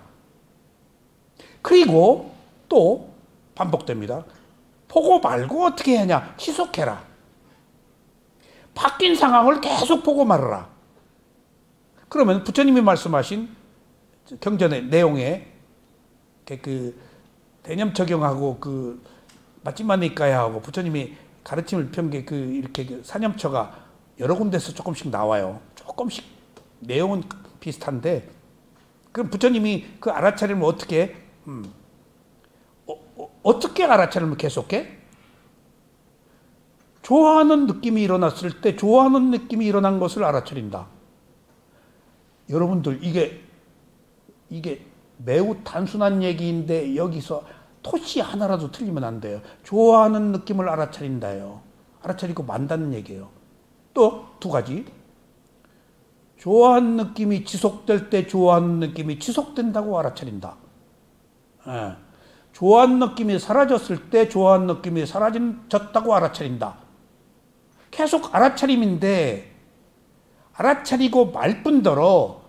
그리고 또 반복됩니다. 보고 말고 어떻게 하냐? 지속해라. 바뀐 상황을 계속 보고 말아라. 그러면 부처님이 말씀하신 경전의 내용에 그 대념 적용하고 그 맞지마니까야 하고 부처님이 가르침을 편 게 그 이렇게 그 사념처가 여러 군데서 조금씩 나와요. 조금씩 내용은 비슷한데 그럼 부처님이 그 알아차림을 어떻게 어떻게 알아차림을 계속해? 좋아하는 느낌이 일어났을 때 좋아하는 느낌이 일어난 것을 알아차린다. 여러분들 이게 매우 단순한 얘기인데 여기서 토시 하나라도 틀리면 안 돼요. 좋아하는 느낌을 알아차린다요. 알아차리고 만다는 얘기예요. 또 두 가지. 좋아하는 느낌이 지속될 때 좋아하는 느낌이 지속된다고 알아차린다. 예. 좋아하는 느낌이 사라졌을 때 좋아하는 느낌이 사라졌다고 알아차린다. 계속 알아차림인데 알아차리고 말 뿐더러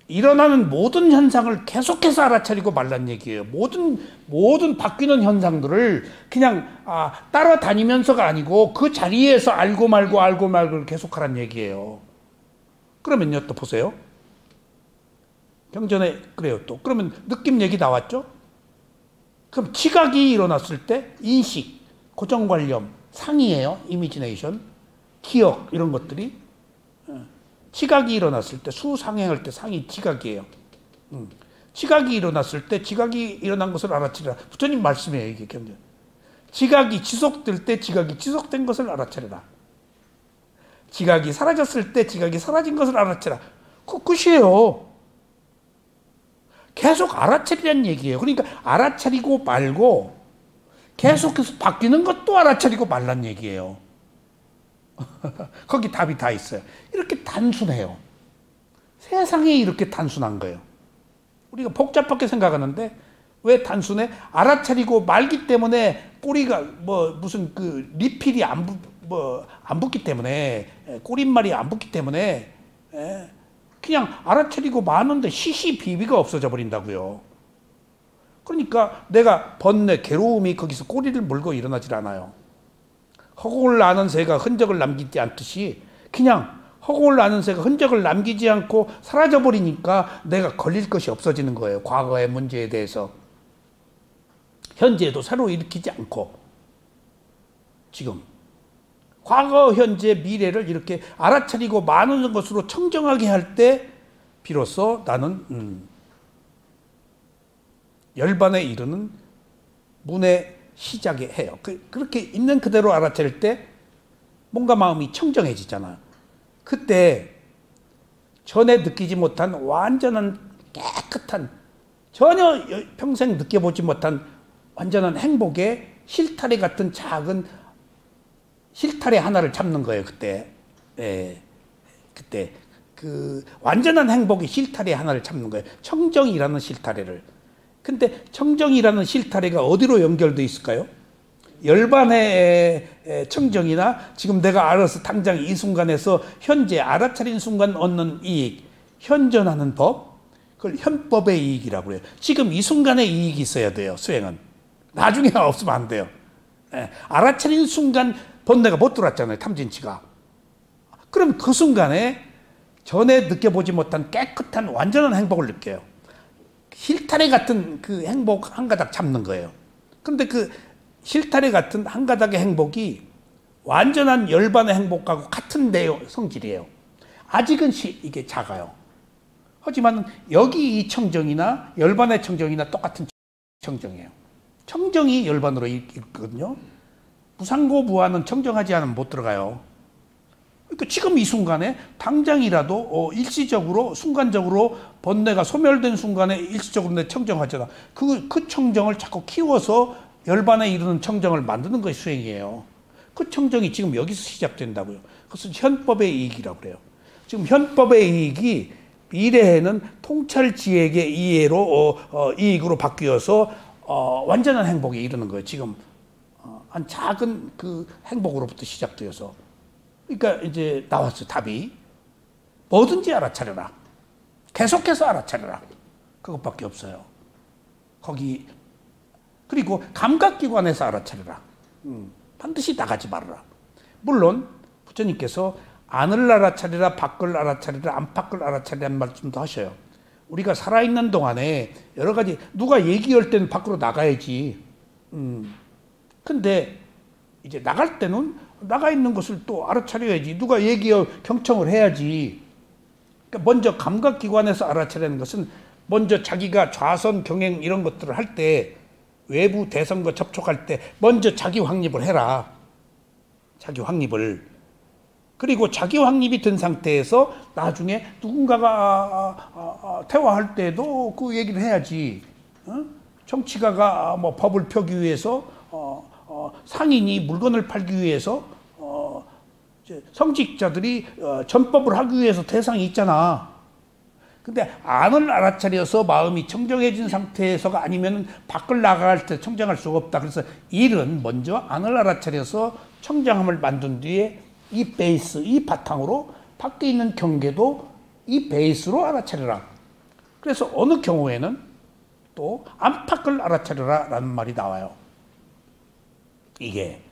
일어나는 모든 현상을 계속해서 알아차리고 말란 얘기예요. 모든 바뀌는 현상들을 그냥 따라다니면서가 아니고 그 자리에서 알고 말고 계속하란 얘기예요. 그러면요, 또 보세요. 경전에 그래요. 또 그러면 느낌 얘기 나왔죠? 그럼 지각이 일어났을 때 인식, 고정관념, 상이에요. 이미지네이션, 기억 이런 것들이 지각이 일어났을 때 수상행할 때 상이 지각이에요. 지각이 일어났을 때 지각이 일어난 것을 알아차리라. 부처님 말씀이에요. 이게 경전. 지각이 지속될 때 지각이 지속된 것을 알아차리라. 지각이 사라졌을 때 지각이 사라진 것을 알아차리라. 그 끝이에요. 계속 알아차리라는 얘기예요. 그러니까 알아차리고 말고 계속해서 바뀌는 것도 알아차리고 말란 얘기예요. 거기 답이 다 있어요. 이렇게 단순해요. 세상에 이렇게 단순한 거예요. 우리가 복잡하게 생각하는데 왜 단순해? 알아차리고 말기 때문에 꼬리가 무슨 그 리필이 안 붙기 때문에 꼬릿말이 안 붙기 때문에 그냥 알아차리고 마는데 시시비비가 없어져 버린다고요. 그러니까 내가 번뇌, 괴로움이 거기서 꼬리를 물고 일어나질 않아요. 허공을 나는 새가 흔적을 남기지 않듯이 그냥 허공을 나는 새가 흔적을 남기지 않고 사라져버리니까 내가 걸릴 것이 없어지는 거예요. 과거의 문제에 대해서. 현재에도 새로 일으키지 않고 지금 과거, 현재, 미래를 이렇게 알아차리고 많은 것으로 청정하게 할 때 비로소 나는 열반에 이르는 문의 시작에 해요. 그렇게 있는 그대로 알아차릴 때 뭔가 마음이 청정해지잖아요. 그때 전에 느끼지 못한 완전한 깨끗한 전혀 평생 느껴보지 못한 완전한 행복의 실타래 같은 작은 실타래 하나를 잡는 거예요. 그때 그때 그 완전한 행복의 실타래 하나를 잡는 거예요. 청정이라는 실타래를. 근데 청정이라는 실타래가 어디로 연결되어 있을까요? 열반의 청정이나 지금 내가 알아서 당장 이 순간에서 현재 알아차린 순간 얻는 이익, 현존하는 법, 그걸 현법의 이익이라고 해요. 지금 이 순간에 이익이 있어야 돼요. 수행은. 나중에 없으면 안 돼요. 알아차린 순간 번뇌가 못 들어왔잖아요. 탐진치가. 그럼 그 순간에 전에 느껴보지 못한 깨끗한 완전한 행복을 느껴요. 실타래 같은 그 행복 한 가닥 잡는 거예요. 그런데 그 실타래 같은 한 가닥의 행복이 완전한 열반의 행복하고 같은 내용, 성질이에요. 아직은 이게 작아요. 하지만 여기 이 청정이나 열반의 청정이나 똑같은 청정이에요. 청정이 열반으로 있거든요. 무상고 무아는 청정하지 않으면 못 들어가요. 그러니까 지금 이 순간에 당장이라도 일시적으로 순간적으로 번뇌가 소멸된 순간에 일시적으로 내 청정하잖아. 그 청정을 자꾸 키워서 열반에 이르는 청정을 만드는 것이 수행이에요. 그 청정이 지금 여기서 시작된다고요. 그것은 현법의 이익이라고 그래요. 지금 현법의 이익이 미래에는 통찰지액의 이해로 이익으로 바뀌어서 완전한 행복에 이르는 거예요. 지금 한 작은 그 행복으로부터 시작되어서. 그러니까 이제 나왔어요. 답이 뭐든지 알아차려라. 계속해서 알아차려라. 그것밖에 없어요. 거기 그리고 감각기관에서 알아차려라. 반드시 나가지 말아라. 물론 부처님께서 안을 알아차리라, 밖을 알아차리라, 안팎을 알아차리라는 말씀도 하셔요. 우리가 살아있는 동안에 여러 가지 누가 얘기할 때는 밖으로 나가야지. 근데 이제 나갈 때는 나가 있는 것을 또 알아차려야지. 누가 얘기할 경청을 해야지. 그러니까 먼저 감각기관에서 알아차리는 것은 먼저 자기가 좌선 경행 이런 것들을 할 때 외부 대상과 접촉할 때 먼저 자기 확립을 해라. 자기 확립을. 그리고 자기 확립이 된 상태에서 나중에 누군가가 대화할 때도 그 얘기를 해야지. 정치가가 뭐 법을 펴기 위해서 상인이 물건을 팔기 위해서 성직자들이 전법을 하기 위해서 대상이 있잖아. 근데 안을 알아차려서 마음이 청정해진 상태에서가 아니면 밖을 나갈 때 청정할 수가 없다. 그래서 일은 먼저 안을 알아차려서 청정함을 만든 뒤에 이 베이스, 이 바탕으로 밖에 있는 경계도 이 베이스로 알아차려라. 그래서 어느 경우에는 또 안팎을 알아차려라 라는 말이 나와요. 이게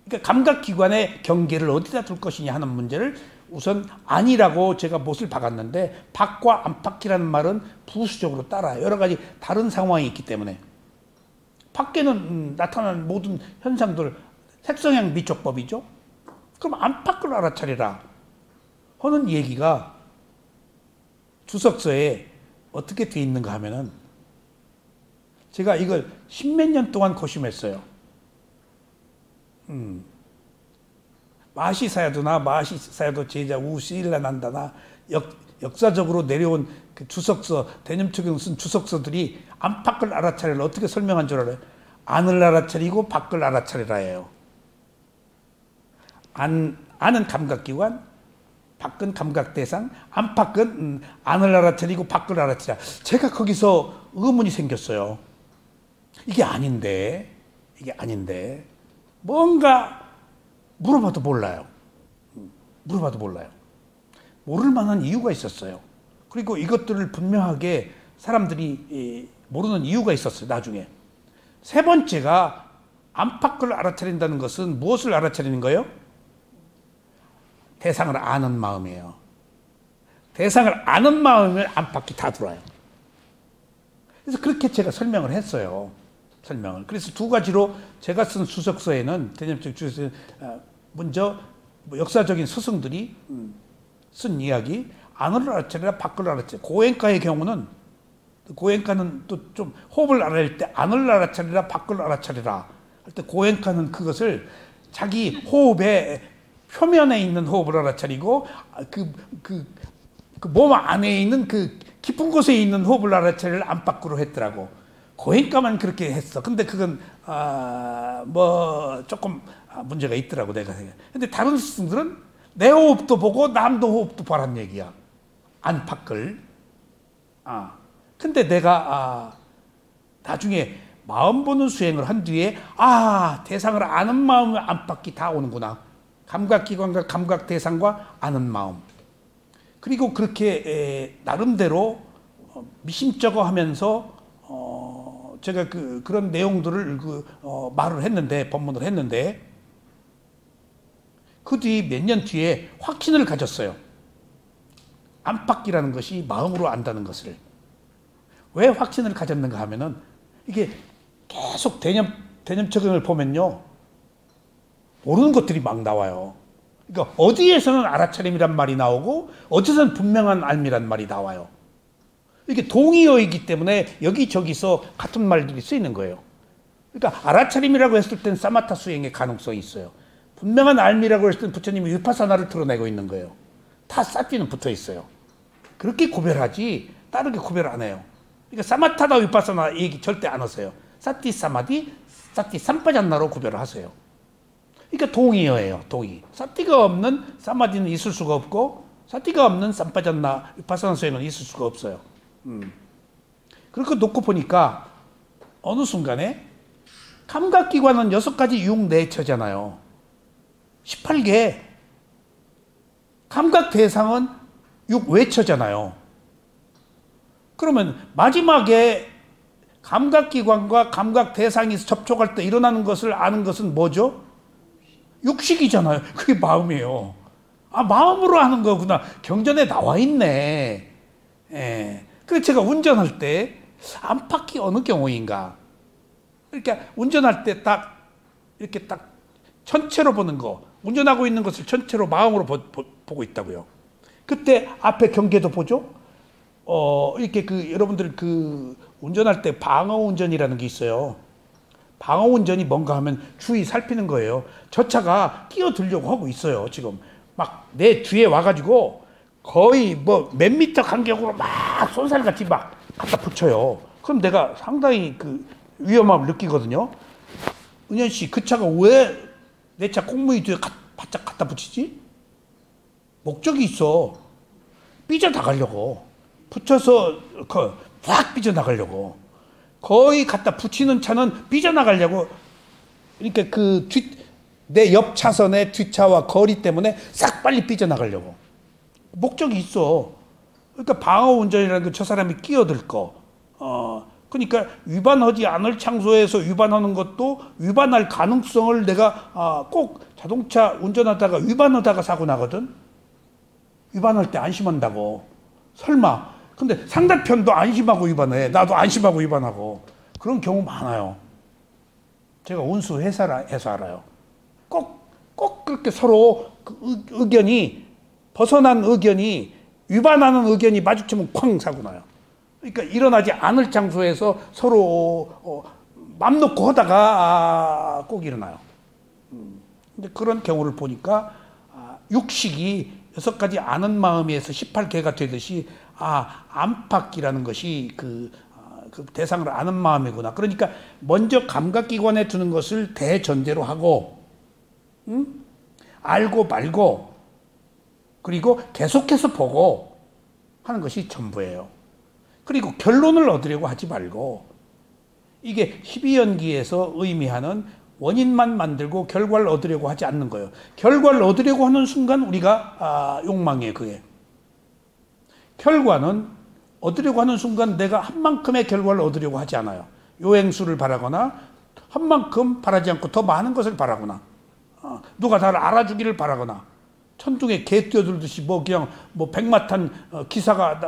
그러니까 감각기관의 경계를 어디다 둘 것이냐 하는 문제를 우선 안이라고 제가 못을 박았는데 밖과 안팎이라는 말은 부수적으로 따라요. 여러 가지 다른 상황이 있기 때문에 밖에는 나타나는 모든 현상들 색성향 미촉법이죠. 그럼 안팎을 알아차리라 하는 얘기가 주석서에 어떻게 돼 있는가 하면은 제가 이걸 십몇 년 동안 고심했어요. 마시사야도나 마시사야도 제자 우시일라난다나 역사적으로 내려온 그 주석서 대념척용 쓴 주석서들이 안팎을 알아차리라 어떻게 설명한 줄 알아요? 안을 알아차리고 밖을 알아차리라예요. 안은 감각기관, 밖은 감각대상, 안팎은 안을 알아차리고 밖을 알아차리라. 제가 거기서 의문이 생겼어요. 이게 아닌데 뭔가 물어봐도 몰라요. 물어봐도 몰라요. 모를 만한 이유가 있었어요. 그리고 이것들을 분명하게 사람들이 모르는 이유가 있었어요. 나중에. 세 번째가 안팎을 알아차린다는 것은 무엇을 알아차리는 거예요? 대상을 아는 마음이에요. 대상을 아는 마음을 안팎이 다 들어와요. 그래서 그렇게 제가 설명을 했어요. 그래서 두 가지로 제가 쓴 수석서에는 대념적 주석서에 먼저 역사적인 스승들이 쓴 이야기 안을 알아차리라 밖을 알아차리라. 고행가의 경우는 고행가는 또 좀 호흡을 알아낼 때 안을 알아차리라 밖을 알아차리라 할 때 고행가는 그것을 자기 호흡의 표면에 있는 호흡을 알아차리고 그 몸 안에 있는 그 깊은 곳에 있는 호흡을 알아차리를 안팎으로 했더라고. 고행가만 그렇게 했어. 근데 그건 뭐 조금 문제가 있더라고 내가 생각해. 근데 다른 스승들은 내 호흡도 보고 남도 호흡도 보란 얘기야. 안팎을. 근데 내가 나중에 마음 보는 수행을 한 뒤에 대상을 아는 마음의 안팎이 다 오는구나. 감각기관과 감각대상과 아는 마음. 그리고 그렇게 나름대로 미심쩍어 하면서 제가 그런 내용들을 말을 했는데 법문을 했는데 그 뒤 몇 년 뒤에 확신을 가졌어요. 안팎이라는 것이 마음으로 안다는 것을. 왜 확신을 가졌는가 하면은 이게 계속 대념적용을 보면요 모르는 것들이 막 나와요. 그러니까 어디에서는 알아차림이란 말이 나오고 어디서는 분명한 알미란 말이 나와요. 이게 동의어이기 때문에 여기저기서 같은 말들이 쓰이는 거예요. 그러니까 알아차림이라고 했을 땐 사마타 수행의 가능성이 있어요. 분명한 알미라고 했을 땐 부처님이 위파사나를 드러내고 있는 거예요. 다 사티는 붙어 있어요. 그렇게 구별하지 다르게 구별 안 해요. 그러니까 사마타다 위파사나 얘기 절대 안 하세요. 사티 사마디, 사티 삼파잔나로 구별을 하세요. 그러니까 동의어예요. 동의. 사티가 없는 사마디는 있을 수가 없고 사티가 없는 삼빠잔나 위파사나 수행은 있을 수가 없어요. 그렇게 놓고 보니까 어느 순간에 감각기관은 6가지 육내처잖아요. 18개. 감각 대상은 육외처잖아요. 그러면 마지막에 감각기관과 감각 대상이 접촉할 때 일어나는 것을 아는 것은 뭐죠? 육식이잖아요. 그게 마음이에요. 아, 마음으로 하는 거구나. 경전에 나와 있네. 예. 그래서 제가 운전할 때 안팎이 어느 경우인가. 그러니까 운전할 때 딱 이렇게 딱 전체로 보는 거. 운전하고 있는 것을 전체로 마음으로 보고 있다고요. 그때 앞에 경계도 보죠. 이렇게 여러분들 운전할 때 방어 운전이라는 게 있어요. 방어 운전이 뭔가 하면 주의 살피는 거예요. 저 차가 끼어들려고 하고 있어요. 지금 막 내 뒤에 와가지고 거의 뭐 몇 미터 간격으로 막 쏜살같이 막 갖다 붙여요. 그럼 내가 상당히 위험함을 느끼거든요. 은현 씨, 그 차가 왜 내 차 꽁무니 뒤에 바짝 갖다 붙이지? 목적이 있어. 삐져나가려고. 붙여서 확 삐져나가려고. 거의 갖다 붙이는 차는 삐져나가려고. 그러니까 내 옆 차선의 뒷차와 거리 때문에 싹 빨리 삐져나가려고. 목적이 있어. 그러니까 방어 운전이라는 건 저 사람이 끼어들 거. 그러니까 위반하지 않을 장소에서 위반하는 것도 위반할 가능성을 내가 꼭 자동차 운전하다가 위반하다가 사고 나거든. 위반할 때 안심한다고. 설마. 근데 상대편도 안심하고 위반해. 나도 안심하고 위반하고. 그런 경우 많아요. 제가 운수 해서 알아요. 꼭 그렇게 서로 의견이, 벗어난 의견이, 위반하는 의견이 마주치면 쾅 사고 나요. 그러니까 일어나지 않을 장소에서 서로 맘 놓고 하다가 꼭 일어나요. 근데 그런 경우를 보니까 육식이 6가지 아는 마음에서 18개가 되듯이 안팎이라는 것이 그 대상을 아는 마음이구나. 그러니까 먼저 감각기관에 두는 것을 대전제로 하고, 알고 말고, 그리고 계속해서 보고 하는 것이 전부예요. 그리고 결론을 얻으려고 하지 말고, 이게 12연기에서 의미하는 원인만 만들고 결과를 얻으려고 하지 않는 거예요. 결과를 얻으려고 하는 순간 우리가 욕망이에요. 그게. 결과는 얻으려고 하는 순간 내가 한 만큼의 결과를 얻으려고 하지 않아요. 요행수를 바라거나 한 만큼 바라지 않고 더 많은 것을 바라거나 누가 나를 알아주기를 바라거나 천둥에 개 뛰어들듯이 그냥 백마탄 기사가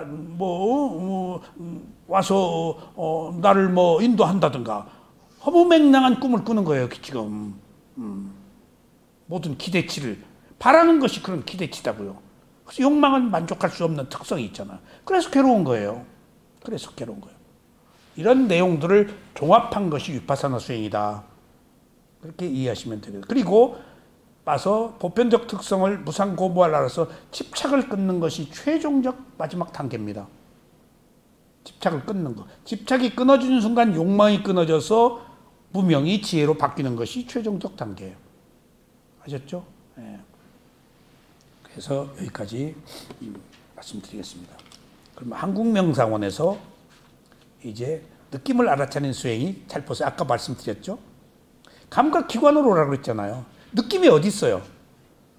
와서 나를 인도한다든가 허무맹랑한 꿈을 꾸는 거예요. 지금 모든 기대치를 바라는 것이 그런 기대치다고요. 그래서 욕망은 만족할 수 없는 특성이 있잖아요. 그래서 괴로운 거예요. 이런 내용들을 종합한 것이 위파사나 수행이다. 그렇게 이해하시면 되겠습니다. 그리고 빠서 보편적 특성을 무상고부할 알아서 집착을 끊는 것이 최종적 마지막 단계입니다. 집착을 끊는 거. 집착이 끊어지는 순간 욕망이 끊어져서 무명이 지혜로 바뀌는 것이 최종적 단계예요. 아셨죠? 네. 그래서 여기까지 말씀드리겠습니다. 그럼 한국명상원에서 이제 느낌을 알아차리는 수행이, 잘 보세요. 아까 말씀드렸죠? 감각기관으로 오라고 그랬잖아요. 느낌이 어디 있어요?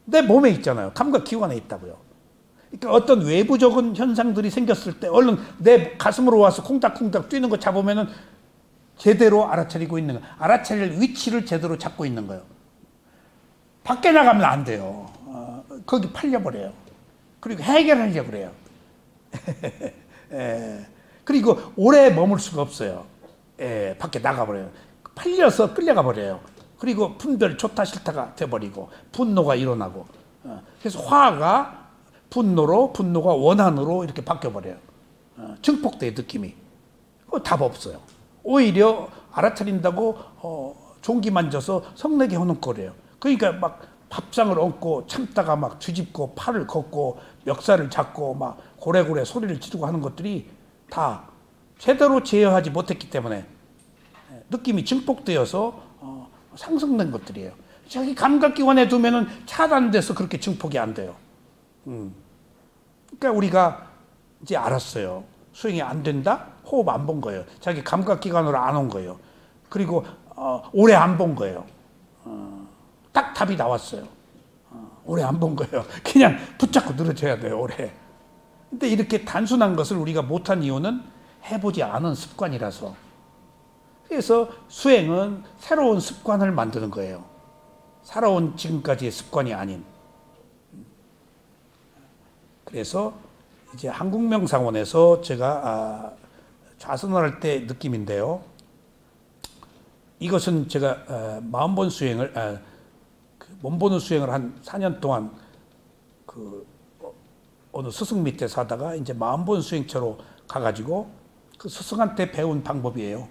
내 몸에 있잖아요. 감각기관에 있다고요. 그러니까 어떤 외부적인 현상들이 생겼을 때 얼른 내 가슴으로 와서 콩닥콩닥 뛰는 거 잡으면은 제대로 알아차리고 있는 거예요. 알아차릴 위치를 제대로 잡고 있는 거예요. 밖에 나가면 안 돼요. 거기 팔려버려요. 그리고 해결하려고 그래요. 그리고 오래 머물 수가 없어요. 밖에 나가버려요. 팔려서 끌려가 버려요. 그리고 분별 좋다 싫다가 돼버리고 분노가 일어나고 그래서 화가 분노가 원한으로 이렇게 바뀌어버려요. 증폭돼요. 느낌이. 답 없어요. 오히려 알아차린다고 종기 만져서 성내게 허는거려요. 그러니까 막 밥상을 얹고 참다가 막 뒤집고 팔을 걷고 멱살을 잡고 막 고래고래 소리를 지르고 하는 것들이 다 제대로 제어하지 못했기 때문에 느낌이 증폭되어서 상승된 것들이에요. 자기 감각기관에 두면은 차단돼서 그렇게 증폭이 안 돼요. 그러니까 우리가 이제 알았어요. 수행이 안 된다? 호흡 안 본 거예요. 자기 감각기관으로 안 온 거예요. 그리고 오래 안 본 거예요. 딱 답이 나왔어요. 오래 안 본 거예요. 그냥 붙잡고 늘어져야 돼요. 오래. 근데 이렇게 단순한 것을 우리가 못한 이유는 해보지 않은 습관이라서. 그래서 수행은 새로운 습관을 만드는 거예요. 살아온 지금까지의 습관이 아닌. 그래서 이제 한국명상원에서 제가 좌선을 할 때 느낌인데요. 이것은 제가 마음본 수행을 몸 보는 수행을 한 4년 동안 어느 스승 밑에서 하다가 이제 마음본 수행처로 가가지고 그 스승한테 배운 방법이에요.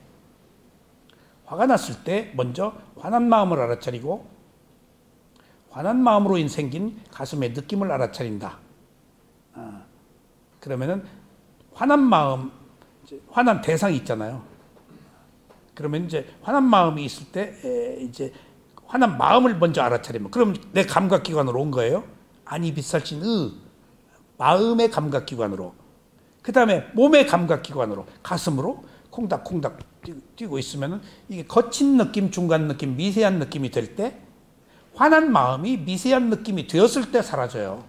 화가 났을 때 먼저 화난 마음을 알아차리고 화난 마음으로 생긴 가슴의 느낌을 알아차린다. 그러면은 화난 마음, 화난 대상이 있잖아요. 그러면 이제 화난 마음이 있을 때 이제 화난 마음을 먼저 알아차리면 그럼 내 감각기관으로 온 거예요. 안이 빛살진 마음의 감각기관으로, 그 다음에 몸의 감각기관으로, 가슴으로 콩닥콩닥 뛰고 있으면 이게 거친 느낌, 중간 느낌, 미세한 느낌이 될 때 화난 마음이 미세한 느낌이 되었을 때 사라져요.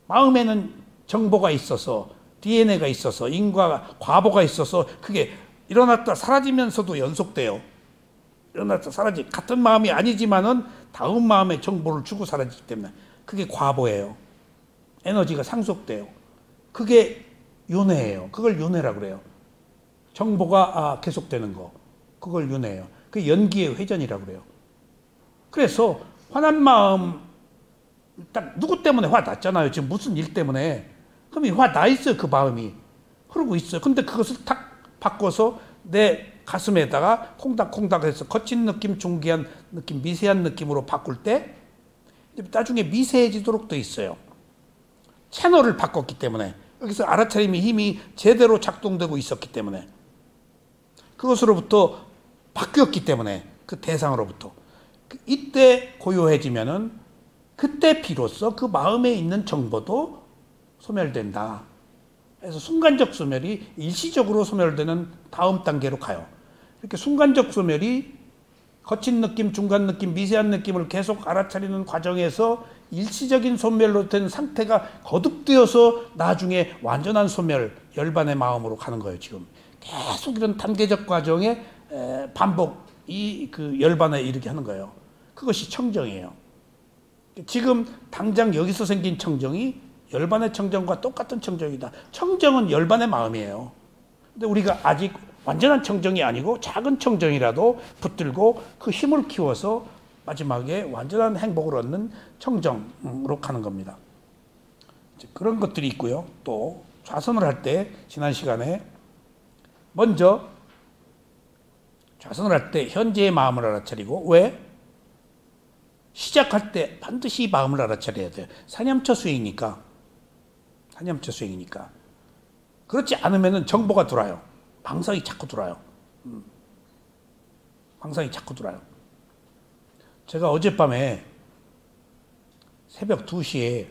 마음에는 정보가 있어서, DNA가 있어서, 인과 과보가 있어서 그게 일어났다 사라지면서도 연속돼요. 일어났다 같은 마음이 아니지만은 다음 마음에 정보를 주고 사라지기 때문에 그게 과보예요. 에너지가 상속돼요. 그게 윤회예요. 그걸 윤회라고 그래요. 정보가 계속되는 거, 그걸 윤회예요. 그게 연기의 회전이라고 그래요. 그래서 화난 마음, 딱 누구 때문에 화 났잖아요. 지금 무슨 일 때문에. 그럼 화 나 있어요. 그 마음이 흐르고 있어요. 근데 그것을 탁 바꿔서 내 가슴에다가 콩닥콩닥해서 거친 느낌, 중기한 느낌, 미세한 느낌으로 바꿀 때 나중에 미세해지도록 돼 있어요. 채널을 바꿨기 때문에, 여기서 알아차림의 힘이 제대로 작동되고 있었기 때문에, 그것으로부터 바뀌었기 때문에, 그 대상으로부터 이때 고요해지면은 그때 비로소 그 마음에 있는 정보도 소멸된다. 그래서 순간적 소멸이 일시적으로 소멸되는 다음 단계로 가요. 이렇게 순간적 소멸이 거친 느낌, 중간 느낌, 미세한 느낌을 계속 알아차리는 과정에서 일시적인 소멸로 된 상태가 거듭되어서 나중에 완전한 소멸, 열반의 마음으로 가는 거예요. 지금 계속 이런 단계적 과정의 반복이 그 열반에 이르게 하는 거예요. 그것이 청정이에요. 지금 당장 여기서 생긴 청정이 열반의 청정과 똑같은 청정이다. 청정은 열반의 마음이에요. 근데 우리가 아직 완전한 청정이 아니고 작은 청정이라도 붙들고 그 힘을 키워서 마지막에 완전한 행복을 얻는 청정으로 가는 겁니다. 그런 것들이 있고요. 또 좌선을 할 때 지난 시간에 먼저 좌선을 할 때 현재의 마음을 알아차리고, 왜? 시작할 때 반드시 마음을 알아차려야 돼요. 사념처 수행이니까. 사념처 수행이니까. 그렇지 않으면 정보가 들어와요. 방상이 자꾸 들어와요. 방상이 자꾸 들어와요. 제가 어젯밤에 새벽 2시에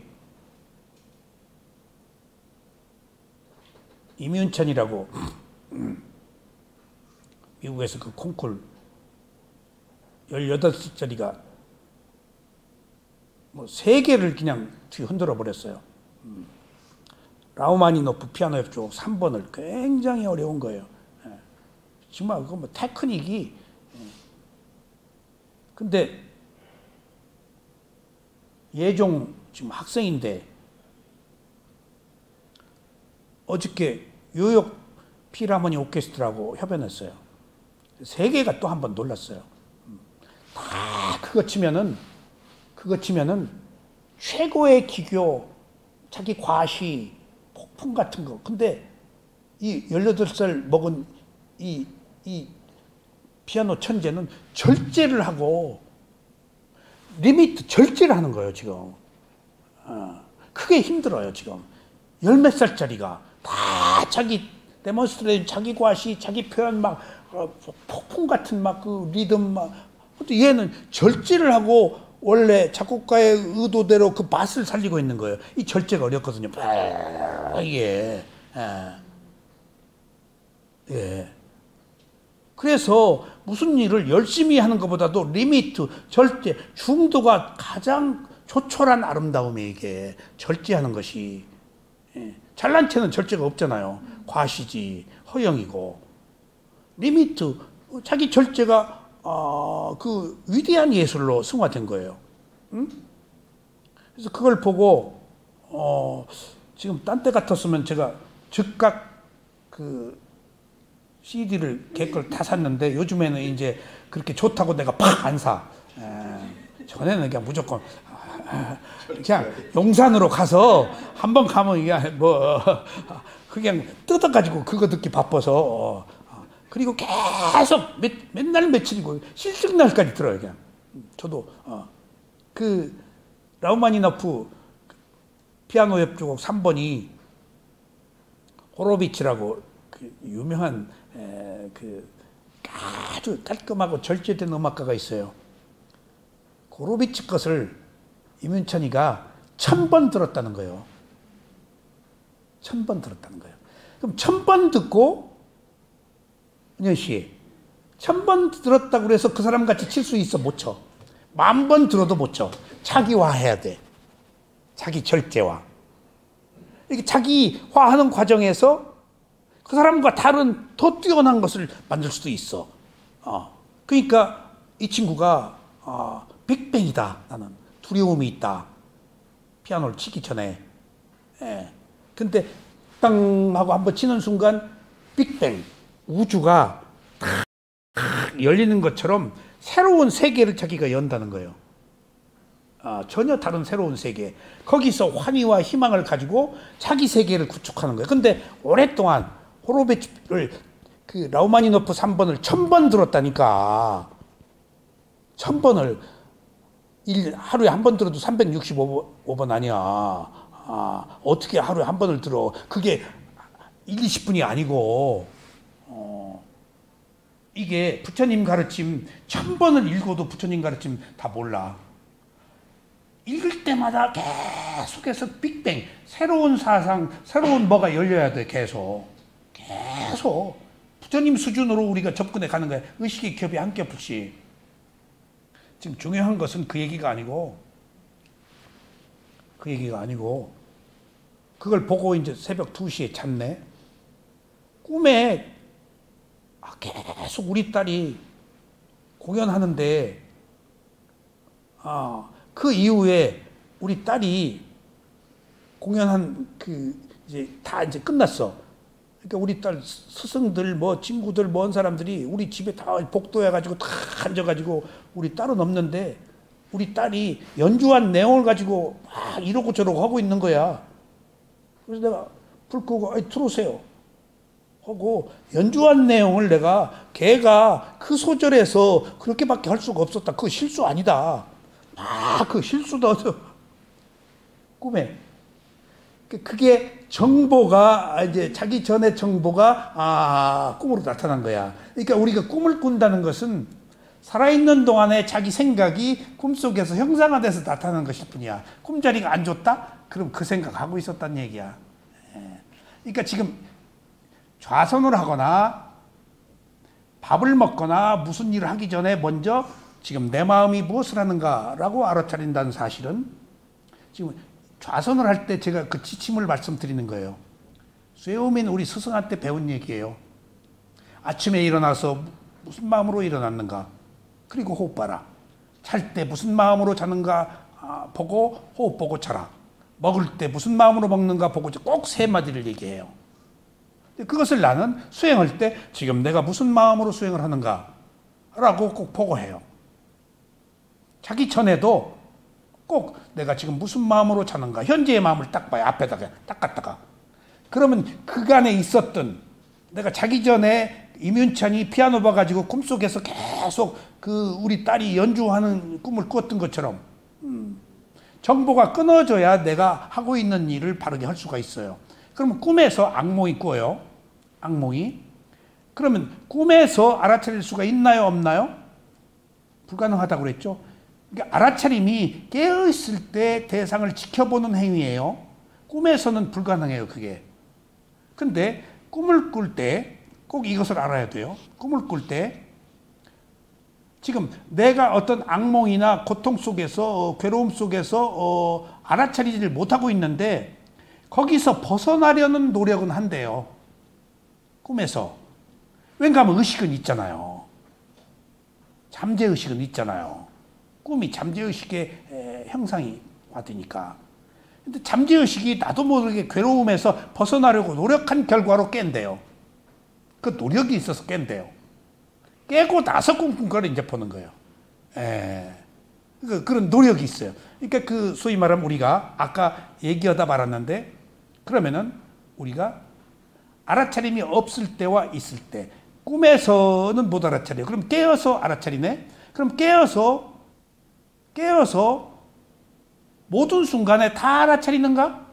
임윤천이라고 미국에서 그 콩쿨 18살짜리가 뭐 3개를 그냥 뒤 흔들어 버렸어요. 라우마니노프 피아노 협주곡 3번을 굉장히 어려운 거예요. 정말 그거 뭐 테크닉이. 근데 예종 지금 학생인데 어저께 뉴욕 필하모니 오케스트라하고 협연했어요. 3개가 또 한 번 놀랐어요. 다 그거 치면은 최고의 기교, 자기 과시, 폭풍 같은 거. 근데 이 18살 먹은 이 피아노 천재는 절제를 하고 리미트 절제를 하는 거예요, 지금. 크게 힘들어요, 지금. 10몇 살짜리가 다 자기 데몬스트레이션, 자기 과시, 자기 표현 폭풍 같은 그 리듬 근데 얘는 절제를 하고 원래 작곡가의 의도대로 그 맛을 살리고 있는 거예요. 이 절제가 어렵거든요. 이게 예. 그래서 무슨 일을 열심히 하는 것보다도 리미트, 절제, 중도가 가장 조촐한 아름다움이 이게 절제하는 것이. 예. 잘난 체는 절제가 없잖아요. 과시지, 허영이고. 리미트, 자기 절제가 그 위대한 예술로 승화된 거예요. 응? 그래서 그걸 보고 지금 딴 때 같았으면 제가 즉각 그 CD를 걔걸 다 샀는데 요즘에는 이제 그렇게 좋다고 내가 팍 안 사. 전에는 그냥 무조건 그냥 용산으로 가서 한번 가면 그냥 뭐 그냥 뜯어가지고 그거 듣기 바빠서 그리고 계속 맨날 며칠이고 실증날까지 들어요. 그냥 저도 그 라흐마니노프 피아노 협주곡 3번이 호로비치라고 그 유명한 그 아주 깔끔하고 절제된 음악가가 있어요. 호로비치 것을 이문천이가 1000번 들었다는 거예요. 1000번 들었다는 거예요. 그럼 1000번 듣고 은현 씨 1000번 들었다고 그래서 그 사람 같이 칠 수 있어? 못 쳐. 10,000번 들어도 못 쳐. 자기화해야 돼. 자기 절제화. 이렇게 자기화하는 과정에서 그 사람과 다른 더 뛰어난 것을 만들 수도 있어. 그러니까 이 친구가 빅뱅이다. 나는 두려움이 있다. 피아노를 치기 전에. 예. 근데 땅 하고 한번 치는 순간 빅뱅 우주가 탁 열리는 것처럼 새로운 세계를 자기가 연다는 거예요. 전혀 다른 새로운 세계. 거기서 환희와 희망을 가지고 자기 세계를 구축하는 거예요. 근데 오랫동안 호로비치를 그 라흐마니노프 3번을 1000번 들었다니까. 1000번을 하루에 한 번 들어도 365번 아니야. 어떻게 하루에 한 번을 들어. 그게 1, 20분이 아니고 이게 부처님 가르침 1000번을 읽어도 부처님 가르침 다 몰라. 읽을 때마다 계속해서 빅뱅, 새로운 사상, 새로운 뭐가 열려야 돼. 계속 부처님 수준으로 우리가 접근해 가는 거야. 의식의 겹이 한 겹씩. 지금 중요한 것은 그 얘기가 아니고 그걸 보고 이제 새벽 2시에 잤네. 꿈에 계속 우리 딸이 공연하는데 그 이후에 우리 딸이 공연한 이제 다 이제 끝났어. 그러니까 우리 딸 스승들 뭐 친구들 먼 사람들이 우리 집에 다 복도해가지고 다 앉아가지고 우리 딸은 없는데 우리 딸이 연주한 내용을 가지고 막 이러고 저러고 하고 있는 거야. 그래서 내가 불 끄고 들어오세요 하고 연주한 내용을 내가 걔가 그 소절에서 그렇게밖에 할 수가 없었다. 그거 실수 아니다. 그 실수도 꿈에. 그게 정보가 이제 자기 전에 정보가 꿈으로 나타난 거야. 그러니까 우리가 꿈을 꾼다는 것은 살아있는 동안에 자기 생각이 꿈속에서 형상화돼서 나타나는 것일 뿐이야. 꿈자리가 안 좋다? 그럼 그 생각하고 있었단 얘기야. 그러니까 지금 좌선을 하거나 밥을 먹거나 무슨 일을 하기 전에 먼저 지금 내 마음이 무엇을 하는가라고 알아차린다는 사실은 지금 좌선을 할 때 제가 그 지침을 말씀드리는 거예요. 쇠오민 우리 스승한테 배운 얘기예요. 아침에 일어나서 무슨 마음으로 일어났는가? 그리고 호흡 봐라. 잘 때 무슨 마음으로 자는가 보고 호흡 보고 자라. 먹을 때 무슨 마음으로 먹는가 보고 꼭 세 마디를 얘기해요. 그것을 나는 수행할 때 지금 내가 무슨 마음으로 수행을 하는가 라고 꼭 보고해요. 자기 전에도 꼭 내가 지금 무슨 마음으로 자는가 현재의 마음을 딱 봐요. 앞에다가 딱 갖다가. 그러면 그간에 있었던 내가 자기 전에 이문찬이 피아노 봐가지고 꿈속에서 계속 그 우리 딸이 연주하는 꿈을 꾸었던 것처럼 정보가 끊어져야 내가 하고 있는 일을 바르게 할 수가 있어요. 그러면 꿈에서 악몽이 꿔요. 악몽이. 그러면 꿈에서 알아차릴 수가 있나요? 없나요? 불가능하다고 그랬죠. 그러니까 알아차림이 깨어있을 때 대상을 지켜보는 행위예요. 꿈에서는 불가능해요, 그게. 근데 꿈을 꿀 때 꼭 이것을 알아야 돼요. 꿈을 꿀 때 지금 내가 어떤 악몽이나 고통 속에서 괴로움 속에서 알아차리지를 못하고 있는데 거기서 벗어나려는 노력은 한대요. 꿈에서. 왠가 하면 의식은 있잖아요. 잠재의식은 있잖아요. 꿈이 잠재의식의 형상이 와되니까. 근데 잠재의식이 나도 모르게 괴로움에서 벗어나려고 노력한 결과로 깬대요. 그 노력이 있어서 깬대요. 깨고 나서 꿈꾼 걸 이제 보는 거예요. 그런 노력이 있어요. 그러니까 그 소위 말하면 우리가 아까 얘기하다 말았는데 그러면은 우리가 알아차림이 없을 때와 있을 때 꿈에서는 못 알아차려요. 그럼 깨어서 알아차리네? 그럼 깨어서 모든 순간에 다 알아차리는가?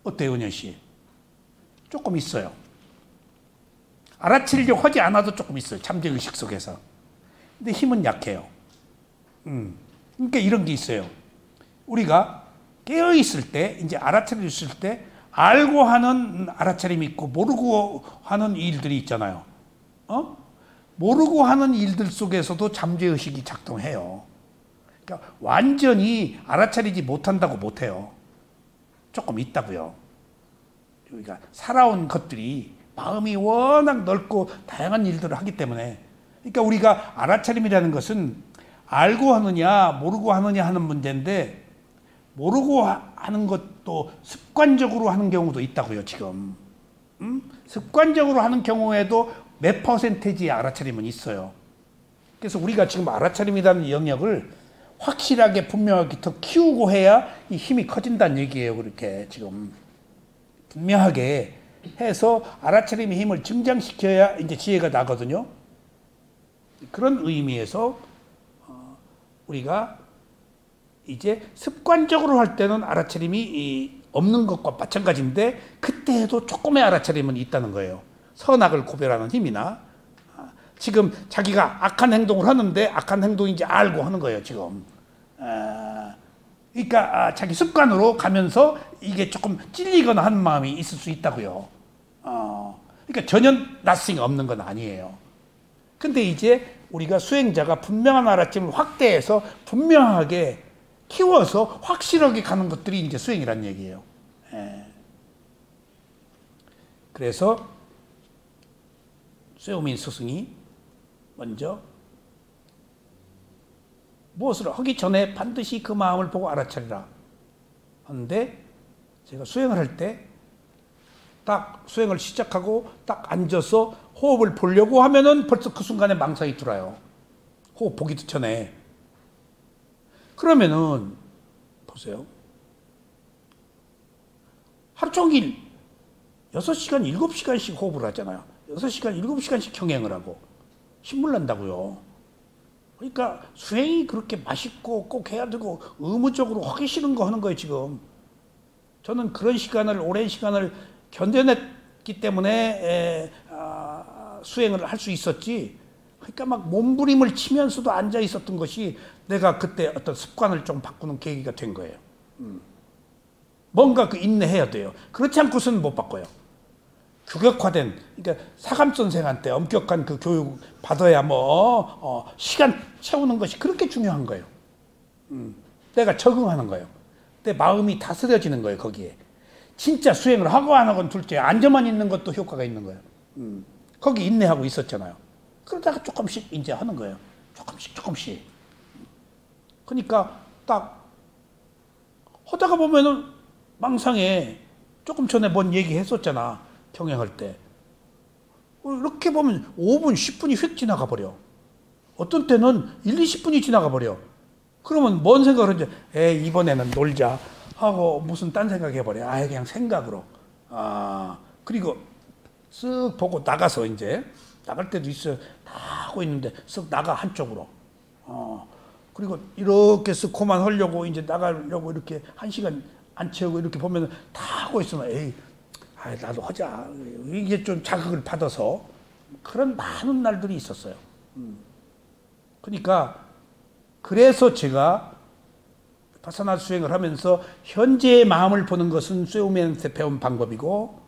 어때요, 은현 씨? 조금 있어요. 알아차리려고 하지 않아도 조금 있어요. 잠재의식 속에서. 근데 힘은 약해요. 그러니까 이런 게 있어요. 우리가 깨어있을 때, 이제 알아차릴 때, 알고 하는 알아차림이 있고, 모르고 하는 일들이 있잖아요. 모르고 하는 일들 속에서도 잠재의식이 작동해요. 그러니까 완전히 알아차리지 못한다고 못해요. 조금 있다고요. 우리가 살아온 것들이 마음이 워낙 넓고 다양한 일들을 하기 때문에 그러니까 우리가 알아차림이라는 것은 알고 하느냐 모르고 하느냐 하는 문제인데 모르고 하는 것도 습관적으로 하는 경우도 있다고요. 지금 습관적으로 하는 경우에도 몇 퍼센테지의 알아차림은 있어요. 그래서 우리가 지금 알아차림이라는 영역을 확실하게 분명하게 더 키우고 해야 이 힘이 커진다는 얘기예요. 그렇게 지금 분명하게 해서 알아차림의 힘을 증장시켜야 이제 지혜가 나거든요. 그런 의미에서 우리가 이제 습관적으로 할 때는 알아차림이 없는 것과 마찬가지인데 그때에도 조금의 알아차림은 있다는 거예요. 선악을 구별하는 힘이나 지금 자기가 악한 행동을 하는데 악한 행동인지 알고 하는 거예요. 지금. 그러니까 자기 습관으로 가면서 이게 조금 찔리거나 하는 마음이 있을 수 있다고요. 그러니까 전혀 낯섦이 없는 건 아니에요. 근데 이제 우리가 수행자가 분명한 알아침을 확대해서 분명하게 키워서 확실하게 가는 것들이 이제 수행이란 얘기예요. 그래서 쇠오민 스승이 먼저 무엇을 하기 전에 반드시 그 마음을 보고 알아차리라 하는데 제가 수행을 할 때 딱 수행을 시작하고 딱 앉아서 호흡을 보려고 하면은 벌써 그 순간에 망상이 들어요. 호흡 보기도 전에. 그러면은 보세요. 하루 종일 6시간, 7시간씩 호흡을 하잖아요. 6시간, 7시간씩 경행을 하고 신물 난다고요. 그러니까 수행이 그렇게 맛있고 꼭 해야 되고 의무적으로 하기 싫은 거 하는 거예요, 지금. 저는 그런 시간을, 오랜 시간을 견뎌냈기 때문에 수행을 할 수 있었지. 그러니까 막 몸부림을 치면서도 앉아 있었던 것이 내가 그때 어떤 습관을 좀 바꾸는 계기가 된 거예요. 뭔가 그 인내해야 돼요. 그렇지 않고서는 못 바꿔요. 규격화된, 그러니까 사감 선생한테 엄격한 그 교육 받아야 시간 채우는 것이 그렇게 중요한 거예요. 내가 적응하는 거예요. 내 마음이 다스려지는 거예요, 거기에. 진짜 수행을 하고 안 하고는 둘째, 앉아만 있는 것도 효과가 있는 거예요. 거기 인내하고 있었잖아요. 그러다가 조금씩 이제 하는 거예요. 조금씩. 그러니까 딱 하다가 보면은 망상에 조금 전에 뭔 얘기 했었잖아. 경영할 때. 이렇게 보면 5분, 10분이 휙 지나가 버려. 어떤 때는 1, 20분이 지나가 버려. 그러면 뭔 생각을 하지? 이번에는 놀자 하고 무슨 딴 생각 해버려. 그냥 생각으로. 그리고 쓱 보고 나가서 이제 나갈 때도 있어요. 다 하고 있는데 쓱 나가 한쪽으로. 그리고 이렇게 쓱 그만 하려고 이제 나가려고 이렇게 1시간 안 채우고 이렇게 보면 다 하고 있으면 나도 하자. 이게 좀 자극을 받아서 그런 많은 날들이 있었어요. 그러니까 그래서 제가 바사나 수행을 하면서 현재의 마음을 보는 것은 쇠우면서 배운 방법이고,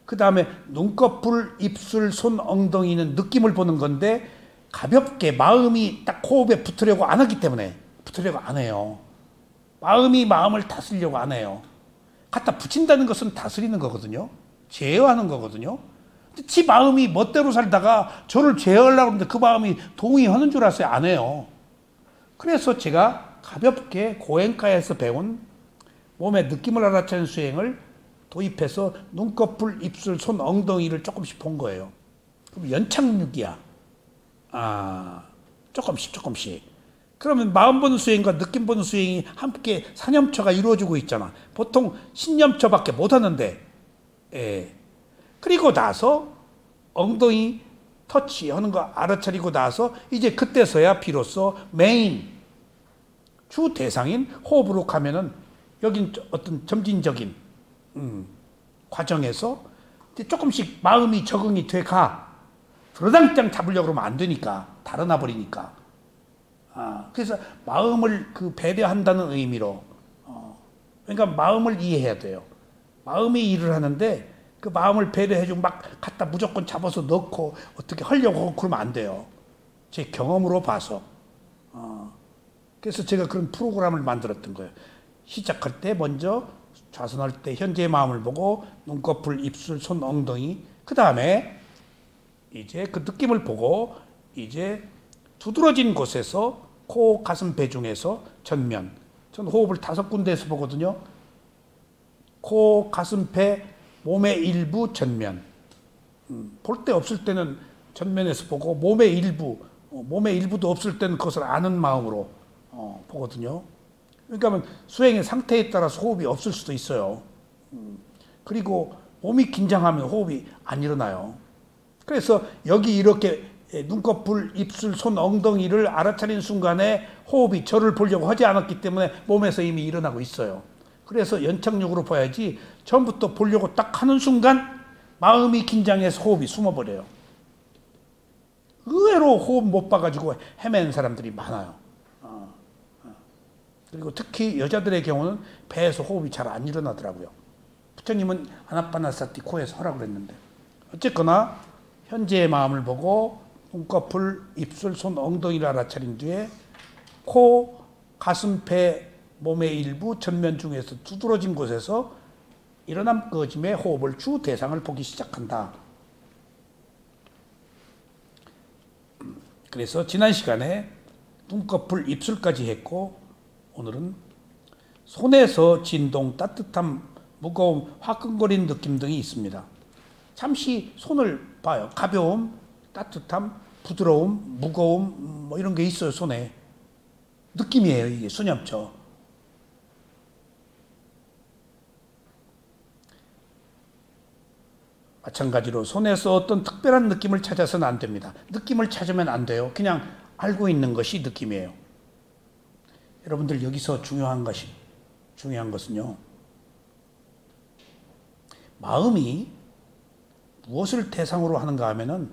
그 다음에 눈꺼풀, 입술, 손, 엉덩이는 느낌을 보는 건데 가볍게 마음이 딱 호흡에 붙으려고 안 하기 때문에 붙으려고 안 해요. 마음이 마음을 다스리려고 안 해요. 갖다 붙인다는 것은 다스리는 거거든요. 제어하는 거거든요. 근데 지 마음이 멋대로 살다가 저를 제어하려고 하는데 그 마음이 동의하는 줄 알았어요. 안 해요. 그래서 제가 가볍게 고행가에서 배운 몸의 느낌을 알아차리는 수행을 도입해서 눈꺼풀, 입술, 손, 엉덩이를 조금씩 본 거예요. 그럼 연착륙이야. 조금씩. 그러면 마음 보는 수행과 느낌 보는 수행이 함께 사념처가 이루어지고 있잖아. 보통 신념처밖에 못 하는데, 그리고 나서 엉덩이 터치하는 거 알아차리고 나서 이제 그때서야 비로소 메인 주 대상인 호흡으로 가면은 여긴 어떤 점진적인 과정에서 조금씩 마음이 적응이 돼 가. 들어당장 잡으려고 그러면 안 되니까. 달아나 버리니까. 그래서 마음을 배려한다는 의미로, 그러니까 마음을 이해해야 돼요. 마음이 일을 하는데 그 마음을 배려해주고 막 갖다 무조건 잡아서 넣고 어떻게 하려고 하고 그러면 안 돼요. 제 경험으로 봐서. 그래서 제가 그런 프로그램을 만들었던 거예요. 시작할 때 먼저 좌선할 때 현재의 마음을 보고 눈꺼풀, 입술, 손, 엉덩이, 그 다음에 이제 그 느낌을 보고 이제 두드러진 곳에서 코, 가슴, 배 중에서 전면. 전 호흡을 5군데에서 보거든요. 코, 가슴, 배, 몸의 일부, 전면. 볼 데 없을 때는 전면에서 보고 몸의 일부도 없을 때는 그것을 아는 마음으로 보거든요. 그러니까 수행의 상태에 따라서 호흡이 없을 수도 있어요. 그리고 몸이 긴장하면 호흡이 안 일어나요. 그래서 여기 이렇게 눈꺼풀, 입술, 손, 엉덩이를 알아차리는 순간에 호흡이 저를 보려고 하지 않았기 때문에 몸에서 이미 일어나고 있어요. 그래서 연착륙으로 봐야지 처음부터 보려고 딱 하는 순간 마음이 긴장해서 호흡이 숨어버려요. 의외로 호흡 못 봐가지고 헤매는 사람들이 많아요. 그리고 특히 여자들의 경우는 배에서 호흡이 잘 안 일어나더라고요. 부처님은 아나파나사티 코에서 하라고 그랬는데, 어쨌거나 현재의 마음을 보고 눈꺼풀, 입술, 손, 엉덩이를 알아차린 뒤에 코, 가슴, 배, 몸의 일부, 전면 중에서 두드러진 곳에서 일어남 꺼짐의 호흡을 주 대상을 보기 시작한다. 그래서 지난 시간에 눈꺼풀, 입술까지 했고, 오늘은 손에서 진동, 따뜻함, 무거움, 화끈거리는 느낌 등이 있습니다. 잠시 손을 봐요. 가벼움, 따뜻함, 부드러움, 무거움, 뭐 이런 게 있어요. 손에. 느낌이에요. 이게 수념처. 마찬가지로 손에서 어떤 특별한 느낌을 찾아서는 안 됩니다. 느낌을 찾으면 안 돼요. 그냥 알고 있는 것이 느낌이에요. 여러분들 여기서 중요한 것은요. 마음이 무엇을 대상으로 하는가 하면은,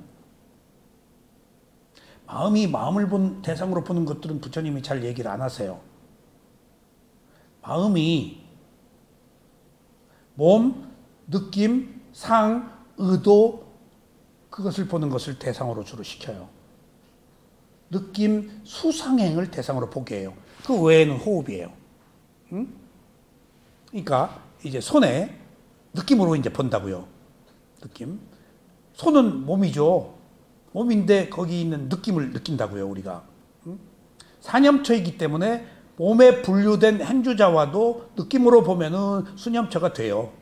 마음이 마음을 대상으로 보는 것들은 부처님이 잘 얘기를 안 하세요. 마음이 몸, 느낌, 상, 의도, 그것을 보는 것을 대상으로 주로 시켜요. 느낌, 수상행을 대상으로 보게 해요. 그 외에는 호흡이에요. 그러니까 이제 손에 느낌으로 이제 본다고요. 느낌. 손은 몸이죠. 몸인데 거기 있는 느낌을 느낀다고요, 우리가. 사념처이기 때문에 몸에 분류된 행주자와도 느낌으로 보면은 수념처가 돼요.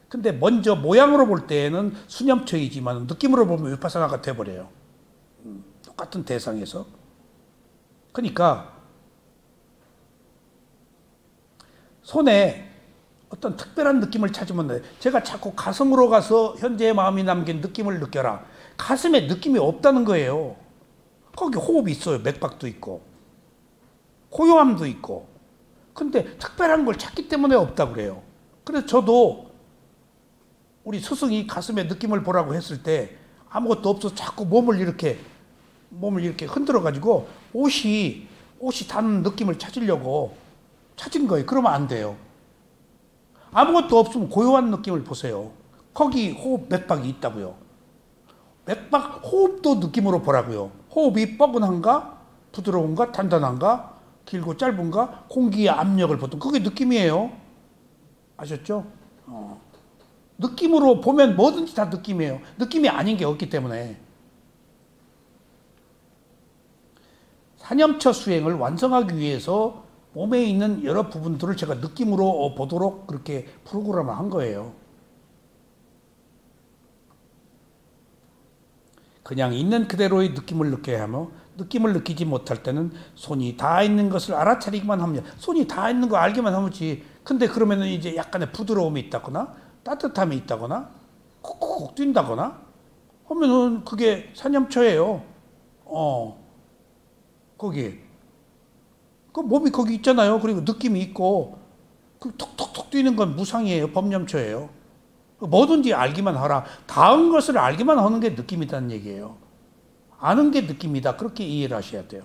근데 먼저 모양으로 볼 때에는 수념처이지만 느낌으로 보면 위파사나가 돼버려요. 똑같은 대상에서. 그러니까 손에 어떤 특별한 느낌을 찾으면 돼요. 제가 자꾸 가슴으로 가서 현재의 마음이 남긴 느낌을 느껴라. 가슴에 느낌이 없다는 거예요. 거기 호흡이 있어요. 맥박도 있고 고요함도 있고. 근데 특별한 걸 찾기 때문에 없다고 그래요. 그래서 저도 우리 스승이 가슴에 느낌을 보라고 했을 때 아무것도 없어서 자꾸 몸을 이렇게 몸을 이렇게 흔들어 가지고 옷이 닿는 느낌을 찾으려고 찾은 거예요. 그러면 안 돼요. 아무것도 없으면 고요한 느낌을 보세요. 거기 호흡 맥박이 있다고요. 맥박 호흡도 느낌으로 보라고요. 호흡이 뻐근한가, 부드러운가, 단단한가, 길고 짧은가, 공기의 압력을 보통 그게 느낌이에요. 아셨죠? 느낌으로 보면 뭐든지 다 느낌이에요. 느낌이 아닌 게 없기 때문에. 사념처 수행을 완성하기 위해서 몸에 있는 여러 부분들을 제가 느낌으로 보도록 그렇게 프로그램을 한 거예요. 그냥 있는 그대로의 느낌을 느껴야 하며 느낌을 느끼지 못할 때는 손이 닿아 있는 것을 알아차리기만 합니다. 손이 닿아 있는 거 알기만 하면지. 근데 그러면은 이제 약간의 부드러움이 있다거나 따뜻함이 있다거나 쿡쿡 뛴다거나 하면은 그게 사념처예요. 거기 그 몸이 거기 있잖아요. 그리고 느낌이 있고 그 톡톡톡 뛰는 건 무상이에요. 법념처예요. 뭐든지 알기만 하라. 닿은 것을 알기만 하는 게 느낌이라는 얘기예요. 아는 게 느낌이다. 그렇게 이해를 하셔야 돼요.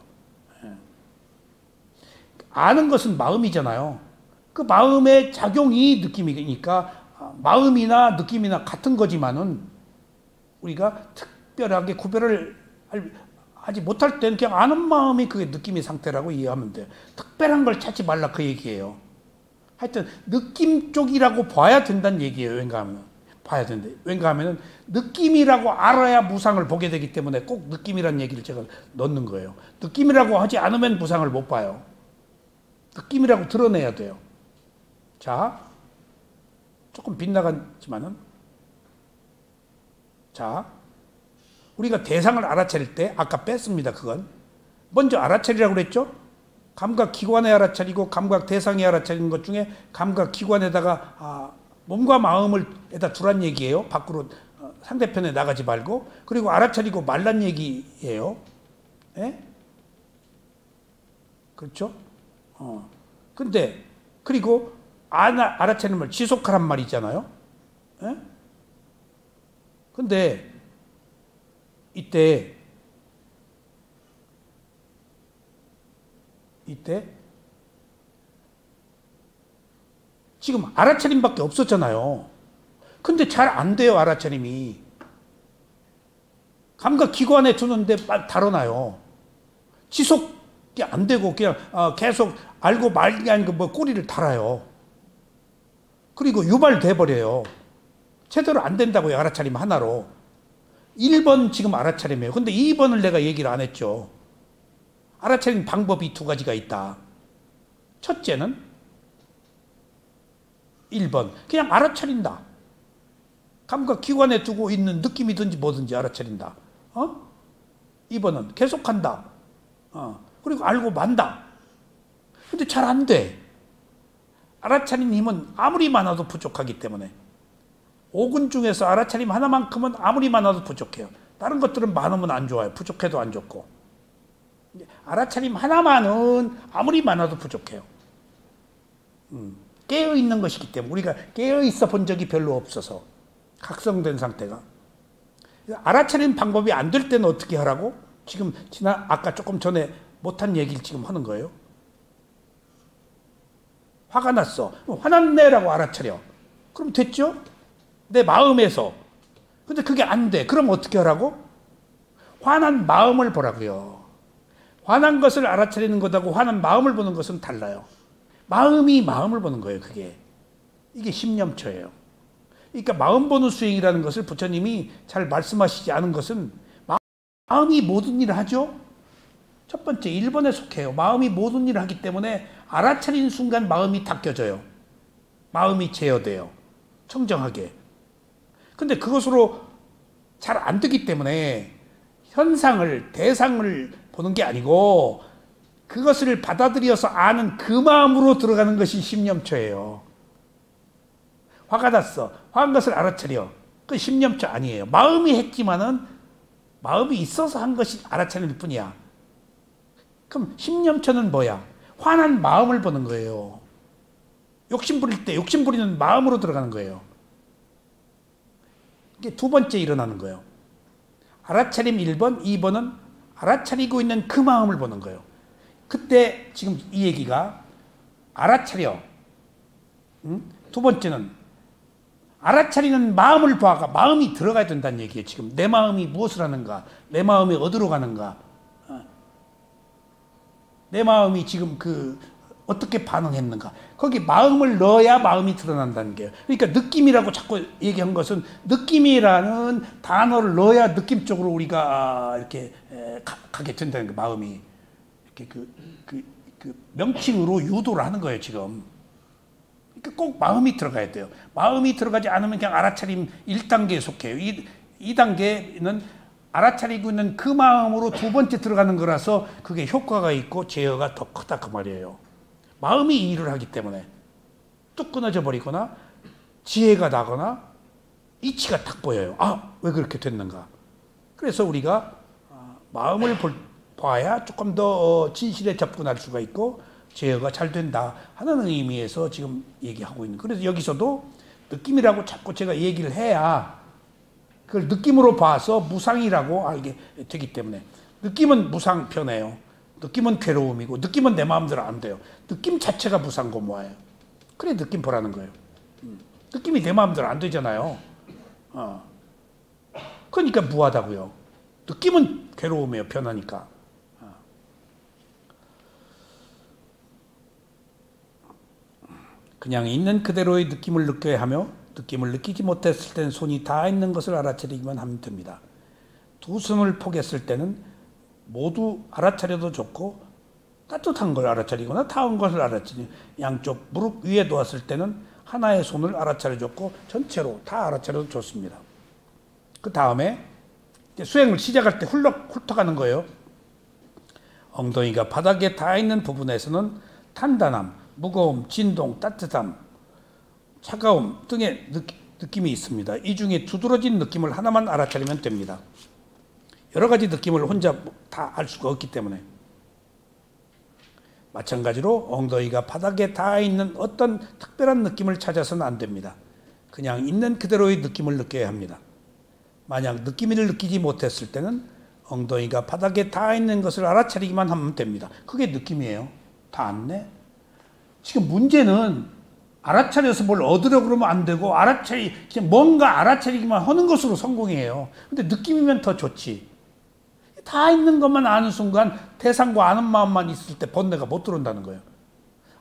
아는 것은 마음이잖아요. 그 마음의 작용이 느낌이니까 마음이나 느낌이나 같은 거지만은 우리가 특별하게 구별을 하지 못할 때는 그냥 아는 마음이 그게 느낌의 상태라고 이해하면 돼요. 특별한 걸 찾지 말라 그 얘기예요. 하여튼 느낌 쪽이라고 봐야 된다는 얘기예요. 왠가하면 봐야 된다. 왠가하면은 느낌이라고 알아야 무상을 보게 되기 때문에 꼭 느낌이라는 얘기를 제가 넣는 거예요. 느낌이라고 하지 않으면 무상을 못 봐요. 느낌이라고 드러내야 돼요. 자, 조금 빗나갔지만은 자, 우리가 대상을 알아차릴 때 아까 뺐습니다. 그건 먼저 알아차리라고 그랬죠. 감각기관에 알아차리고 감각대상에 알아차리는 것 중에 감각기관에다가 몸과 마음을 에다 두란 얘기예요. 밖으로 상대편에 나가지 말고. 그리고 알아차리고 말란 얘기예요. 예? 그렇죠? 근데 그리고 알아차리는 말 지속하란 말이잖아요. 예? 근데 이때 지금 알아차림밖에 없었잖아요. 근데 잘 안 돼요. 알아차림이. 감각기관에 두는데 달아나요. 지속이 안 되고 그냥 계속 알고 말게 아니고 뭐 꼬리를 달아요. 그리고 유발돼 버려요. 제대로 안 된다고요. 알아차림 하나로. 1번 지금 알아차림이에요. 근데 2번을 내가 얘기를 안 했죠. 알아차림 방법이 두 가지가 있다. 첫째는 1번 그냥 알아차린다. 감각기관에 두고 있는 느낌이든지 뭐든지 알아차린다. 2번은 계속한다. 그리고 알고 만다. 근데 잘 안 돼. 알아차린 힘은 아무리 많아도 부족하기 때문에 5군 중에서 알아차림 하나만큼은 아무리 많아도 부족해요. 다른 것들은 많으면 안 좋아요. 부족해도 안 좋고. 알아차림 하나만은 아무리 많아도 부족해요. 깨어있는 것이기 때문에 우리가 깨어있어 본 적이 별로 없어서 각성된 상태가. 알아차림 방법이 안 될 때는 어떻게 하라고? 지금 아까 조금 전에 못한 얘기를 지금 하는 거예요. 화가 났어. 화났네라고 알아차려. 그럼 됐죠? 내 마음에서. 근데 그게 안 돼. 그럼 어떻게 하라고? 화난 마음을 보라고요. 화난 것을 알아차리는 것하고 화난 마음을 보는 것은 달라요. 마음이 마음을 보는 거예요. 그게. 이게 심념처예요. 그러니까 마음 보는 수행이라는 것을 부처님이 잘 말씀하시지 않은 것은 마음이 모든 일을 하죠. 첫 번째 1번에 속해요. 마음이 모든 일을 하기 때문에 알아차리는 순간 마음이 닦여져요. 마음이 제어돼요. 청정하게. 근데 그것으로 잘 안 되기 때문에 현상을, 대상을 보는 게 아니고 그것을 받아들여서 아는 그 마음으로 들어가는 것이 심념처예요. 화가 났어. 화한 것을 알아차려. 그 심념처 아니에요. 마음이 했지만은 마음이 있어서 한 것이 알아차릴 뿐이야. 그럼 심념처는 뭐야? 화난 마음을 보는 거예요. 욕심 부릴 때 욕심 부리는 마음으로 들어가는 거예요. 이게 두 번째 일어나는 거예요. 알아차림 1번, 2번은 알아차리고 있는 그 마음을 보는 거예요. 그때 지금 이 얘기가 알아차려. 두 번째는 알아차리는 마음을 봐가 마음이 들어가야 된다는 얘기예요. 지금 내 마음이 무엇을 하는가, 내 마음이 어디로 가는가, 내 마음이 지금 어떻게 반응했는가. 거기 마음을 넣어야 마음이 드러난다는 거예요. 그러니까 느낌이라고 자꾸 얘기한 것은 느낌이라는 단어를 넣어야 느낌 쪽으로 우리가 이렇게 가게 된다는 거예요. 마음이 이렇게 그 명칭으로 유도를 하는 거예요. 지금. 그러니까 꼭 마음이 들어가야 돼요. 마음이 들어가지 않으면 그냥 알아차림 1단계에 속해요. 2단계는 알아차리고 있는 그 마음으로 두 번째 들어가는 거라서 그게 효과가 있고 제어가 더 크다 그 말이에요. 마음이 이 일을 하기 때문에 뚝 끊어져 버리거나 지혜가 나거나 이치가 딱 보여요. 아, 왜 그렇게 됐는가. 그래서 우리가 마음을 봐야 조금 더 진실에 접근할 수가 있고 제어가 잘 된다 하는 의미에서 지금 얘기하고 있는. 그래서 여기서도 느낌이라고 자꾸 제가 얘기를 해야 그걸 느낌으로 봐서 무상이라고 알게 되기 때문에. 느낌은 무상편해요. 느낌은 괴로움이고 느낌은 내 마음대로 안 돼요. 느낌 자체가 무상고무화예요. 그래 느낌 보라는 거예요. 느낌이 내 마음대로 안 되잖아요. 그러니까 무하다고요. 느낌은 괴로움이에요. 변하니까. 그냥 있는 그대로의 느낌을 느껴야 하며 느낌을 느끼지 못했을 때는 손이 다 있는 것을 알아차리기만 하면 됩니다. 두 손을 포개했을 때는 모두 알아차려도 좋고 따뜻한 걸 알아차리거나 타온 것을 알아차리고 양쪽 무릎 위에 놓았을 때는 하나의 손을 알아차려줬고 전체로 다 알아차려도 좋습니다. 그 다음에 수행을 시작할 때 훑어가는 거예요. 엉덩이가 바닥에 닿아 있는 부분에서는 탄단함, 무거움, 진동, 따뜻함, 차가움 등의 느낌이 있습니다. 이 중에 두드러진 느낌을 하나만 알아차리면 됩니다. 여러 가지 느낌을 혼자 다 알 수가 없기 때문에. 마찬가지로 엉덩이가 바닥에 닿아 있는 어떤 특별한 느낌을 찾아서는 안 됩니다. 그냥 있는 그대로의 느낌을 느껴야 합니다. 만약 느낌을 느끼지 못했을 때는 엉덩이가 바닥에 닿아 있는 것을 알아차리기만 하면 됩니다. 그게 느낌이에요. 닿았네? 지금 문제는 알아차려서 뭘 얻으려고 그러면 안 되고 그냥 뭔가 알아차리기만 하는 것으로 성공이에요. 근데 느낌이면 더 좋지. 다 있는 것만 아는 순간 대상과 아는 마음만 있을 때 번뇌가 못 들어온다는 거예요.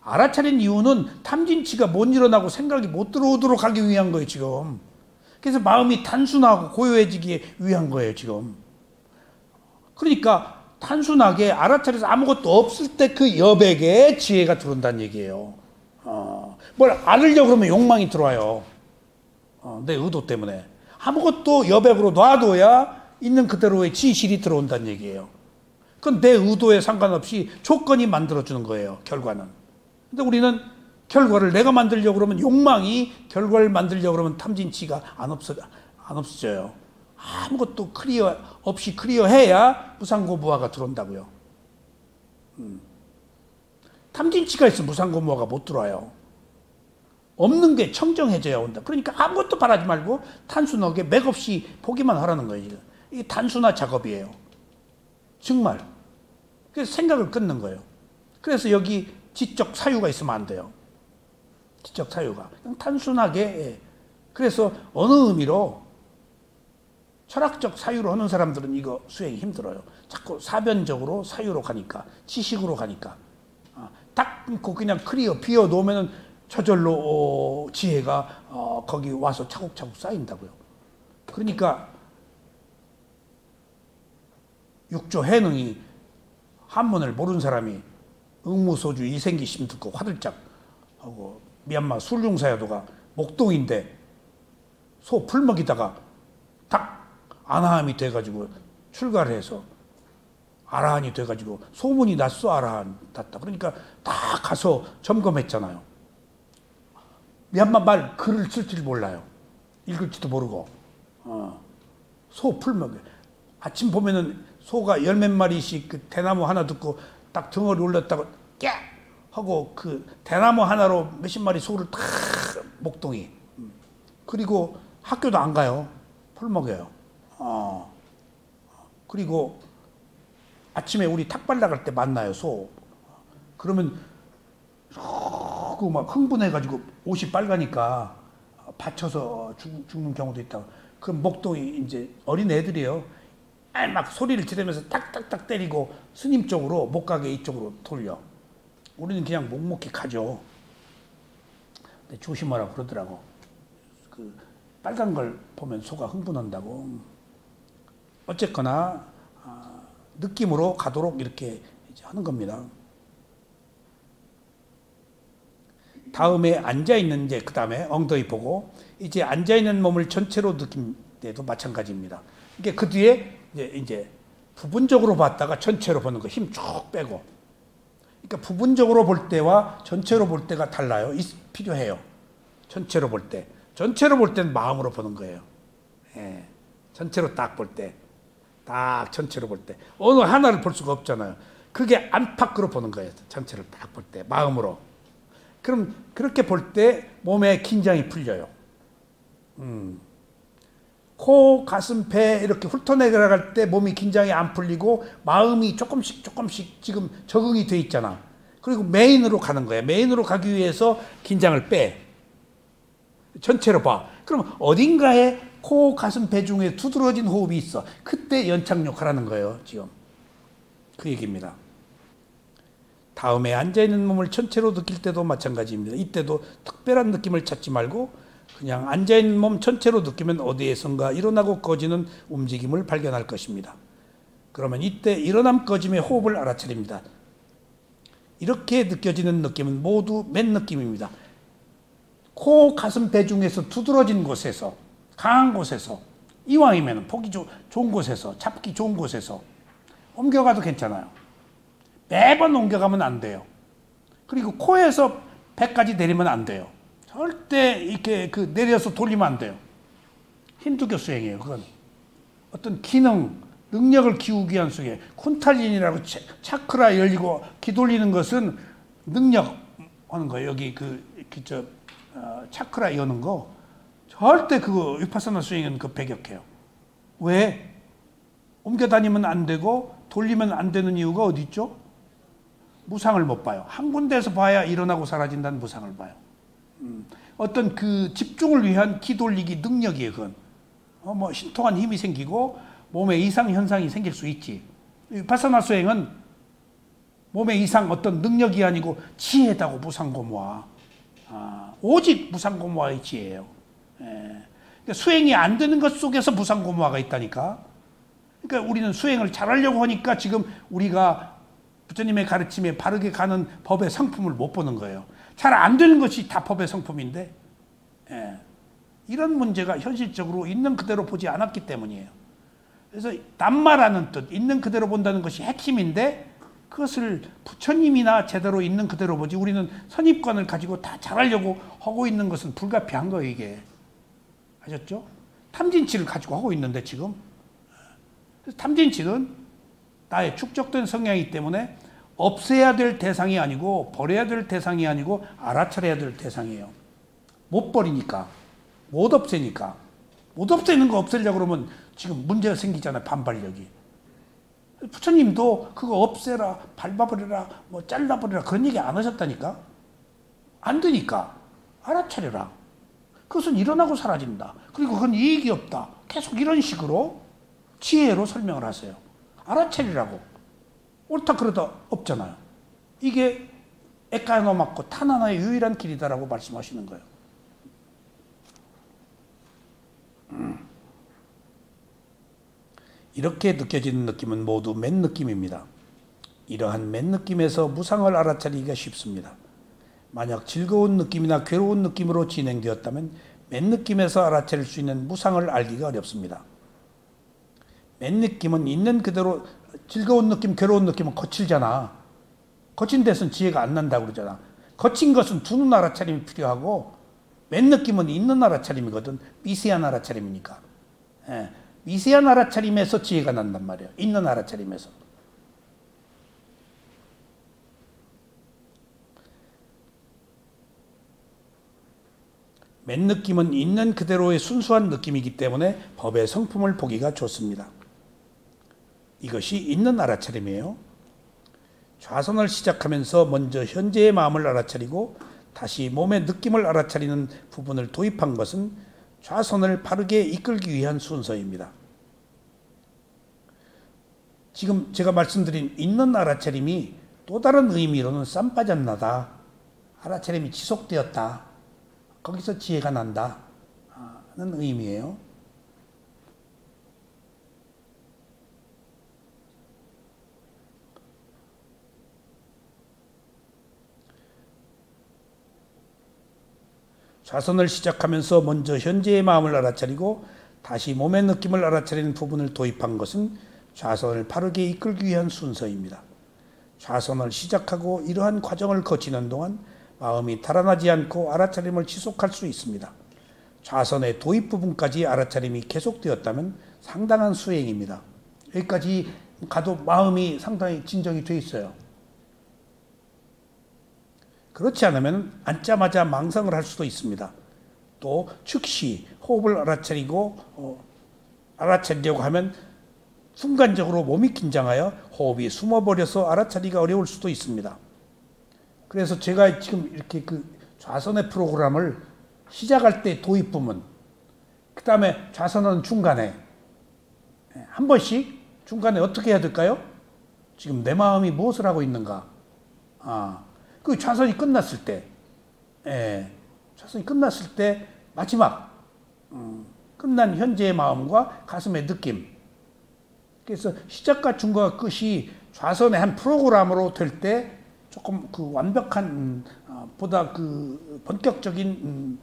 알아차린 이유는 탐진치가 못 일어나고 생각이 못 들어오도록 하기 위한 거예요. 지금. 그래서 마음이 단순하고 고요해지기 위한 거예요. 지금. 그러니까 단순하게 알아차려서 아무것도 없을 때 그 여백에 지혜가 들어온다는 얘기예요. 뭘 알으려고 그러면 욕망이 들어와요. 내 의도 때문에. 아무것도 여백으로 놔둬야 있는 그대로의 진실이 들어온다는 얘기예요. 그건 내 의도에 상관없이 조건이 만들어주는 거예요. 결과는. 근데 우리는 결과를 내가 만들려고 그러면 욕망이 결과를 만들려고 그러면 탐진치가 안 없어져요. 아무것도 없이 클리어해야 무상고무화가 들어온다고요. 탐진치가 있으면 무상고무화가 못 들어와요. 없는 게 청정해져야 온다. 그러니까 아무것도 바라지 말고 단순하게 맥없이 보기만 하라는 거예요. 이게 단순화 작업이에요. 정말. 그래서 생각을 끊는 거예요. 그래서 여기 지적 사유가 있으면 안 돼요. 지적 사유가. 그냥 단순하게. 그래서 어느 의미로 철학적 사유로 하는 사람들은 이거 수행이 힘들어요. 자꾸 사변적으로 사유로 가니까, 지식으로 가니까. 딱 끊고 그냥 클리어 비워 놓으면은 저절로 지혜가 거기 와서 차곡차곡 쌓인다고요. 그러니까 육조 해능이 한문을 모르는 사람이 응무소주 이생기심 듣고 화들짝 하고 미얀마 술룡사야도가 목동인데 소 풀 먹이다가 딱 아나함이 돼가지고 출가를 해서 아라한이 돼가지고 소문이 났어. 아라한 났다. 그러니까 다 가서 점검했잖아요. 미얀마 말 글을 쓸 줄 몰라요. 읽을지도 모르고. 소 풀 먹여. 아침 보면은 소가 열 몇 마리씩 그 대나무 하나 듣고 딱 덩어리 올렸다고 깨 하고 그 대나무 하나로 몇십 마리 소를 탁 목동이. 그리고 학교도 안 가요. 풀 먹여요. 그리고 아침에 우리 탁발 나갈 때 만나요, 소. 그러면 그 막 흥분해가지고 옷이 빨가니까 받쳐서 죽는 경우도 있다. 그럼 목동이 이제 어린 애들이에요. 막 소리를 지르면서 딱딱딱 때리고 스님 쪽으로 못 가게 이쪽으로 돌려. 우리는 그냥 묵묵히 가죠. 근데 조심하라 그러더라고. 그 빨간 걸 보면 소가 흥분한다고. 어쨌거나 느낌으로 가도록 이렇게 이제 하는 겁니다. 다음에 앉아있는 이제 그 다음에 엉덩이 보고 이제 앉아있는 몸을 전체로 느낄 때도 마찬가지입니다. 이게 그 뒤에 이제 부분적으로 봤다가 전체로 보는 거 힘 쭉 빼고. 그러니까 부분적으로 볼 때와 전체로 볼 때가 달라요. 필요해요. 전체로 볼 때. 전체로 볼 때는 마음으로 보는 거예요. 예. 전체로 딱 볼 때. 딱 전체로 볼 때. 어느 하나를 볼 수가 없잖아요. 그게 안팎으로 보는 거예요. 전체를 딱 볼 때. 마음으로. 그럼 그렇게 볼 때 몸에 긴장이 풀려요. 코, 가슴, 배 이렇게 훑어내려갈 때 몸이 긴장이 안 풀리고 마음이 조금씩 지금 적응이 돼 있잖아. 그리고 메인으로 가는 거야. 메인으로 가기 위해서 긴장을 빼. 전체로 봐. 그럼 어딘가에 코, 가슴, 배 중에 두드러진 호흡이 있어. 그때 연착륙 하라는 거예요. 지금 그 얘기입니다. 다음에 앉아있는 몸을 전체로 느낄 때도 마찬가지입니다. 이때도 특별한 느낌을 찾지 말고 그냥 앉아있는 몸 전체로 느끼면 어디에선가 일어나고 꺼지는 움직임을 발견할 것입니다. 그러면 이때 일어남 꺼짐의 호흡을 알아차립니다. 이렇게 느껴지는 느낌은 모두 맨 느낌입니다. 코, 가슴, 배 중에서 두드러진 곳에서, 강한 곳에서, 이왕이면 보기 좋은 곳에서, 잡기 좋은 곳에서 옮겨가도 괜찮아요. 매번 옮겨가면 안 돼요. 그리고 코에서 배까지 내리면 안 돼요. 절대 이렇게 내려서 돌리면 안 돼요. 힌두교 수행이에요. 그건 어떤 기능, 능력을 키우기 위한 수행. 쿤탈린이라고 차크라 열리고 기 돌리는 것은 능력 하는 거예요. 여기 차크라 여는 거 절대 그거 위파사나 수행은 그 배격해요. 왜? 옮겨 다니면 안 되고 돌리면 안 되는 이유가 어디 있죠? 무상을 못 봐요. 한 군데에서 봐야 일어나고 사라진다는 무상을 봐요. 어떤 그 집중을 위한 기 돌리기 능력이에요. 그건 신통한 힘이 생기고 몸에 이상 현상이 생길 수 있지. 바사나 수행은 몸에 이상 어떤 능력이 아니고 지혜다고 무상고모화. 오직 무상고모화의 지혜예요. 그러니까 수행이 안 되는 것 속에서 무상고모화가 있다니까. 그러니까 우리는 수행을 잘하려고 하니까 지금 우리가 부처님의 가르침에 바르게 가는 법의 성품을 못 보는 거예요. 잘 안 되는 것이 다 법의 성품인데, 이런 문제가 현실적으로 있는 그대로 보지 않았기 때문이에요. 그래서 남마라는 뜻, 있는 그대로 본다는 것이 핵심인데 그것을 부처님이나 제대로 있는 그대로 보지 우리는 선입관을 가지고 다 잘하려고 하고 있는 것은 불가피한 거예요. 이게 아셨죠? 탐진치를 가지고 하고 있는데 지금 그래서 탐진치는 나의 축적된 성향이기 때문에 없애야 될 대상이 아니고 버려야 될 대상이 아니고 알아차려야 될 대상이에요. 못 버리니까, 못 없애니까. 못 없애는 거 없애려고 그러면 지금 문제가 생기잖아요. 반발력이. 부처님도 그거 없애라, 밟아버려라, 잘라버려라 그런 얘기 안 하셨다니까. 안 되니까 알아차려라. 그것은 일어나고 사라진다. 그리고 그건 이익이 없다. 계속 이런 식으로 지혜로 설명을 하세요. 알아차리라고. 옳다 그러다 없잖아요. 이게 에까노 맞고 타나나의 유일한 길이다라고 말씀하시는 거예요. 이렇게 느껴지는 느낌은 모두 맨 느낌입니다. 이러한 맨 느낌에서 무상을 알아차리기가 쉽습니다. 만약 즐거운 느낌이나 괴로운 느낌으로 진행되었다면 맨 느낌에서 알아차릴 수 있는 무상을 알기가 어렵습니다. 맨 느낌은 있는 그대로 즐거운 느낌, 괴로운 느낌은 거칠잖아. 거친 데서는 지혜가 안 난다고 그러잖아. 거친 것은 두 눈 알아차림이 필요하고 맨 느낌은 있는 알아차림이거든. 미세한 알아차림이니까. 미세한 알아차림에서 지혜가 난단 말이에요. 있는 알아차림에서. 맨 느낌은 있는 그대로의 순수한 느낌이기 때문에 법의 성품을 보기가 좋습니다. 이것이 있는 알아차림이에요. 좌선을 시작하면서 먼저 현재의 마음을 알아차리고 다시 몸의 느낌을 알아차리는 부분을 도입한 것은 좌선을 바르게 이끌기 위한 순서입니다. 지금 제가 말씀드린 있는 알아차림이 또 다른 의미로는 쌈빠졌나다, 알아차림이 지속되었다, 거기서 지혜가 난다는 의미예요. 좌선을 시작하면서 먼저 현재의 마음을 알아차리고 다시 몸의 느낌을 알아차리는 부분을 도입한 것은 좌선을 바르게 이끌기 위한 순서입니다. 좌선을 시작하고 이러한 과정을 거치는 동안 마음이 달아나지 않고 알아차림을 지속할 수 있습니다. 좌선의 도입 부분까지 알아차림이 계속되었다면 상당한 수행입니다. 여기까지 가도 마음이 상당히 진정이 돼 있어요. 그렇지 않으면 앉자마자 망상을 할 수도 있습니다. 또 즉시 호흡을 알아차리려고 하면 순간적으로 몸이 긴장하여 호흡이 숨어버려서 알아차리기가 어려울 수도 있습니다. 그래서 제가 지금 이렇게 그 좌선의 프로그램을 시작할 때 도입 부분, 그 다음에 좌선은 중간에 한 번씩 중간에 어떻게 해야 될까요? 지금 내 마음이 무엇을 하고 있는가? 그 좌선이 끝났을 때, 좌선이 끝났을 때 마지막 끝난 현재의 마음과 가슴의 느낌. 그래서 시작과 중간과 끝이 좌선의 한 프로그램으로 될 때 조금 그 완벽한 보다 그 본격적인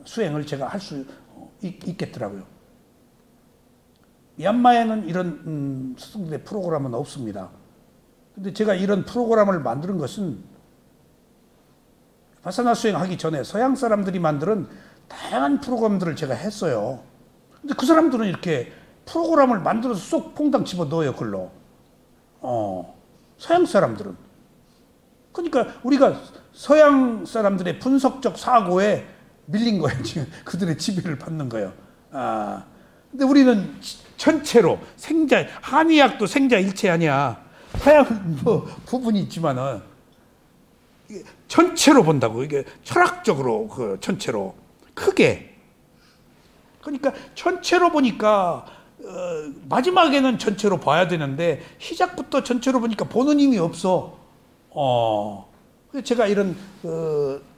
수행을 제가 할 수 있겠더라고요. 미얀마에는 이런 스승들의 프로그램은 없습니다. 근데 제가 이런 프로그램을 만드는 것은 바사나 수행하기 전에 서양 사람들이 만드는 다양한 프로그램들을 제가 했어요. 근데 그 사람들은 이렇게 프로그램을 만들어서 쏙 퐁당 집어 넣어요, 글로. 서양 사람들은. 그러니까 우리가 서양 사람들의 분석적 사고에 밀린 거예요. 지금 그들의 지배를 받는 거예요. 근데 우리는 전체로 생자, 한의학도 생자 일체 아니야. 서양은 뭐 부분이 있지만은 전체로 본다고. 이게 철학적으로 그 전체로 크게. 그러니까 전체로 보니까 마지막에는 전체로 봐야 되는데 시작부터 전체로 보니까 보는 힘이 없어. 그래서 제가 이런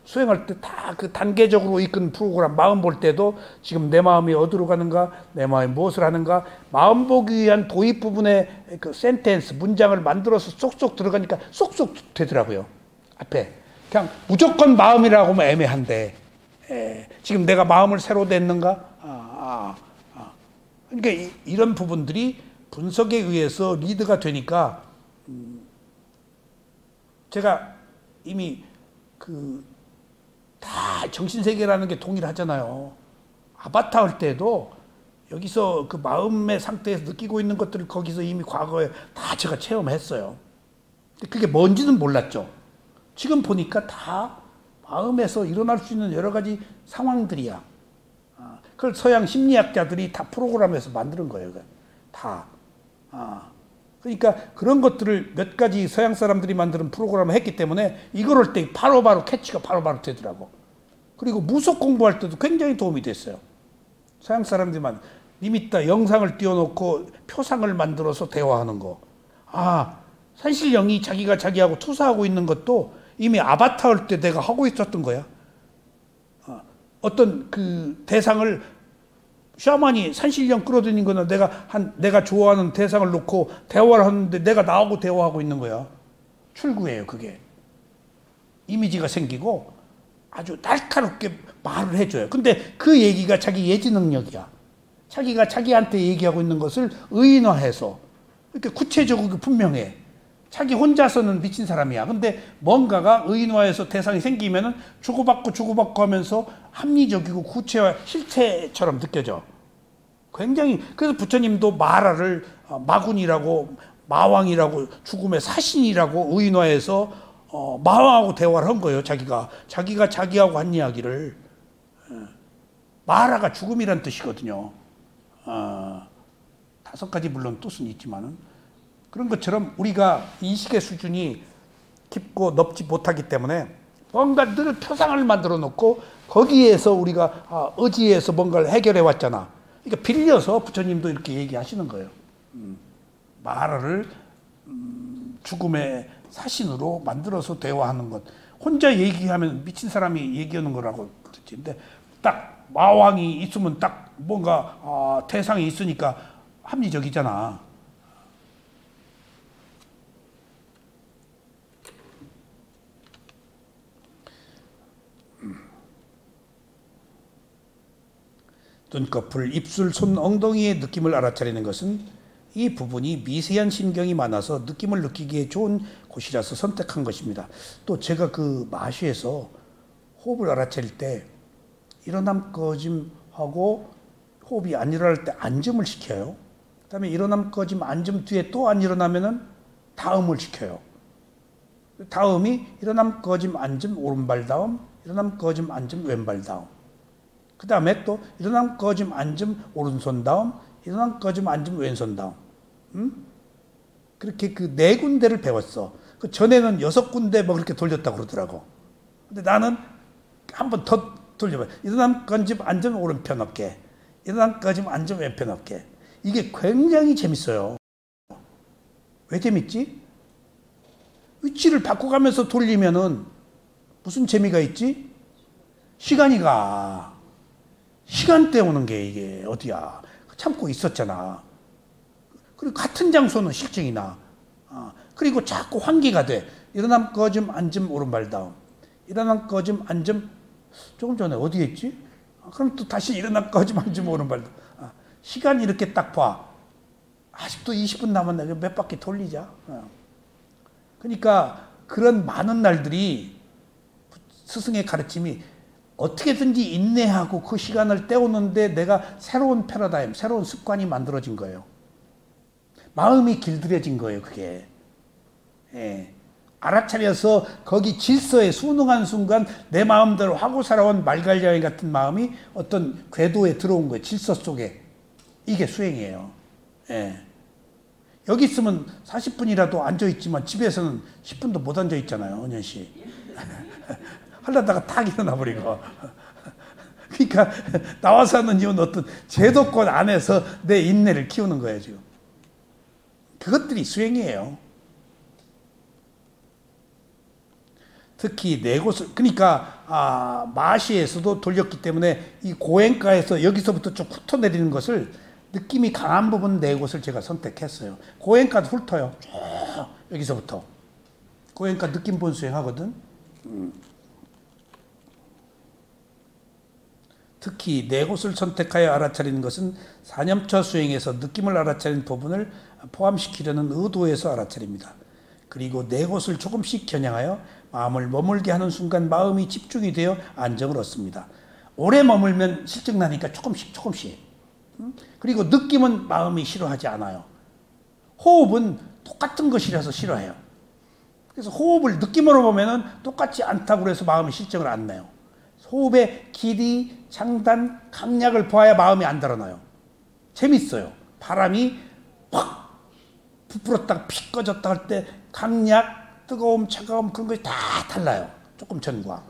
수행할 때 다 그 단계적으로 이끈 프로그램, 마음 볼 때도 지금 내 마음이 어디로 가는가, 내 마음이 무엇을 하는가, 마음 보기 위한 도입 부분의 그 센텐스, 문장을 만들어서 쏙쏙 들어가니까 쏙쏙 되더라고요. 앞에 그냥 무조건 마음이라고 하면 애매한데, 지금 내가 마음을 새로 냈는가? 그러니까 이런 부분들이 분석에 의해서 리드가 되니까 제가 이미 다 정신세계라는 게 동일하잖아요. 아바타 할 때도 여기서 그 마음의 상태에서 느끼고 있는 것들을 거기서 이미 과거에 다 제가 체험했어요. 근데 그게 뭔지는 몰랐죠. 지금 보니까 다 마음에서 일어날 수 있는 여러 가지 상황들이야. 그걸 서양 심리학자들이 다 프로그램에서 만드는 거예요. 다. 그러니까 그런 것들을 몇 가지 서양 사람들이 만드는 프로그램을 했기 때문에 이걸 할 때 바로바로 캐치가 바로바로 되더라고. 그리고 무속 공부할 때도 굉장히 도움이 됐어요. 서양 사람들만 리미터 영상을 띄워놓고 표상을 만들어서 대화하는 거. 산신령이 자기가 자기하고 투사하고 있는 것도 이미 아바타 할 때 내가 하고 있었던 거야. 어떤 그 대상을 샤먼이 산신령 끌어들인 거는 내가 좋아하는 대상을 놓고 대화를 하는데 내가 나하고 대화하고 있는 거야. 출구예요, 그게. 이미지가 생기고 아주 날카롭게 말을 해줘요. 근데 그 얘기가 자기 예지 능력이야. 자기가 자기한테 얘기하고 있는 것을 의인화해서 이렇게 구체적으로 분명해. 자기 혼자서는 미친 사람이야. 근데 뭔가가 의인화해서 대상이 생기면은 주고받고 하면서 합리적이고 구체화, 실체처럼 느껴져. 굉장히, 그래서 부처님도 마라를 마군이라고, 마왕이라고, 죽음의 사신이라고 의인화해서 마왕하고 대화를 한 거예요. 자기가 자기하고 한 이야기를. 마라가 죽음이란 뜻이거든요. 5가지 물론 뜻은 있지만은. 그런 것처럼 우리가 인식의 수준이 깊고 넓지 못하기 때문에 뭔가 늘 표상을 만들어 놓고 거기에서 우리가 의지해서 뭔가를 해결해 왔잖아. 그러니까 빌려서 부처님도 이렇게 얘기하시는 거예요. 말을 죽음의 사신으로 만들어서 대화하는 것. 혼자 얘기하면 미친 사람이 얘기하는 거라고 그랬는데 딱 마왕이 있으면 딱 뭔가 태상이 있으니까 합리적이잖아. 눈꺼풀, 입술, 손, 엉덩이의 느낌을 알아차리는 것은 이 부분이 미세한 신경이 많아서 느낌을 느끼기에 좋은 곳이라서 선택한 것입니다. 또 제가 그 마시에서 호흡을 알아차릴 때 일어남 꺼짐 하고 호흡이 안 일어날 때 안점을 시켜요. 그 다음에 일어남 꺼짐 안점 뒤에 또 안 일어나면은 다음을 시켜요. 다음이 일어남 꺼짐 안점 오른발 다음, 일어남 꺼짐 안점 왼발 다음. 그 다음에 또 일어남 꺼짐 앉음 오른손 다음, 일어남 꺼짐 앉음 왼손 다음. 그렇게 그 4군데를 배웠어. 그 전에는 6군데 뭐 그렇게 돌렸다고 그러더라고. 근데 나는 한 번 더 돌려봐. 일어남 꺼짐 앉음 오른편 어깨, 일어남 꺼짐 앉음 왼편 어깨. 이게 굉장히 재밌어요. 왜 재밌지? 위치를 바꿔가면서 돌리면은 무슨 재미가 있지? 시간이 가. 시간 때우는 게 이게 어디야. 참고 있었잖아. 그리고 같은 장소는 실증이 나. 그리고 자꾸 환기가 돼. 일어남 꺼짐 앉음 오른발 다음. 일어남 꺼짐 앉음 조금 전에 어디에 있지? 그럼 또 다시 일어남 꺼짐 앉음 오른발 다음. 시간 이렇게 딱 봐. 아직도 20분 남았네. 몇 바퀴 돌리자. 그러니까 그런 많은 날들이 스승의 가르침이 어떻게든지 인내하고 그 시간을 때우는데 내가 새로운 패러다임, 새로운 습관이 만들어진 거예요. 마음이 길들여진 거예요, 그게. 예. 알아차려서 거기 질서에 순응한 순간 내 마음대로 하고 살아온 말갈량이 같은 마음이 어떤 궤도에 들어온 거예요, 질서 속에. 이게 수행이에요. 예. 여기 있으면 40분이라도 앉아있지만 집에서는 10분도 못 앉아있잖아요, 은현 씨. 하려다가 탁 일어나 버리고. 그러니까 나와서 하는 이유는 어떤 제도권 안에서 내 인내를 키우는 거예요, 지금. 그것들이 수행이에요. 특히 4곳을, 그러니까 마시에서도 돌렸기 때문에 이 고행가에서 여기서부터 좀 훑어내리는 것을 느낌이 강한 부분 4곳을 제가 선택했어요. 고행가도 훑어요. 여기서부터. 고행가 느낌 본 수행하거든. 특히 4곳을 선택하여 알아차리는 것은 사념처 수행에서 느낌을 알아차리는 부분을 포함시키려는 의도에서 알아차립니다. 그리고 4곳을 조금씩 겨냥하여 마음을 머물게 하는 순간 마음이 집중이 되어 안정을 얻습니다. 오래 머물면 실증나니까 조금씩. 그리고 느낌은 마음이 싫어하지 않아요. 호흡은 똑같은 것이라서 싫어해요. 그래서 호흡을 느낌으로 보면은 똑같지 않다고 해서 마음이 실증을 안 내요. 호흡의 길이, 장단, 강약을 보아야 마음이 안 달아나요. 재밌어요. 바람이 확 부풀었다가 픽 꺼졌다 할 때 강약, 뜨거움, 차가움 그런 것이 다 달라요. 조금 전과.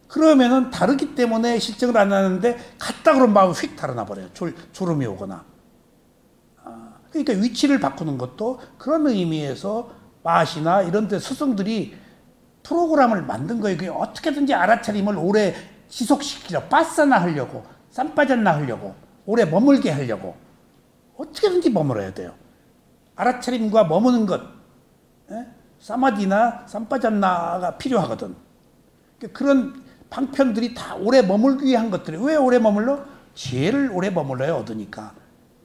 그러면은 다르기 때문에 실증을 안 하는데 갔다 그러면 마음이 휙 달아나 버려요. 졸음이 오거나. 그러니까 위치를 바꾸는 것도 그런 의미에서 마시나 이런 데 스승들이 프로그램을 만든 거예요. 그냥 어떻게든지 알아차림을 오래 지속시키려, 빠싸나 하려고, 쌈빠졌나 하려고, 오래 머물게 하려고. 어떻게든지 머물어야 돼요. 알아차림과 머무는 것, 사마디나 쌈빠졌나가 필요하거든. 그런 방편들이 다 오래 머물기 위한 것들이에요. 왜 오래 머물러? 지혜를 오래 머물러야 얻으니까.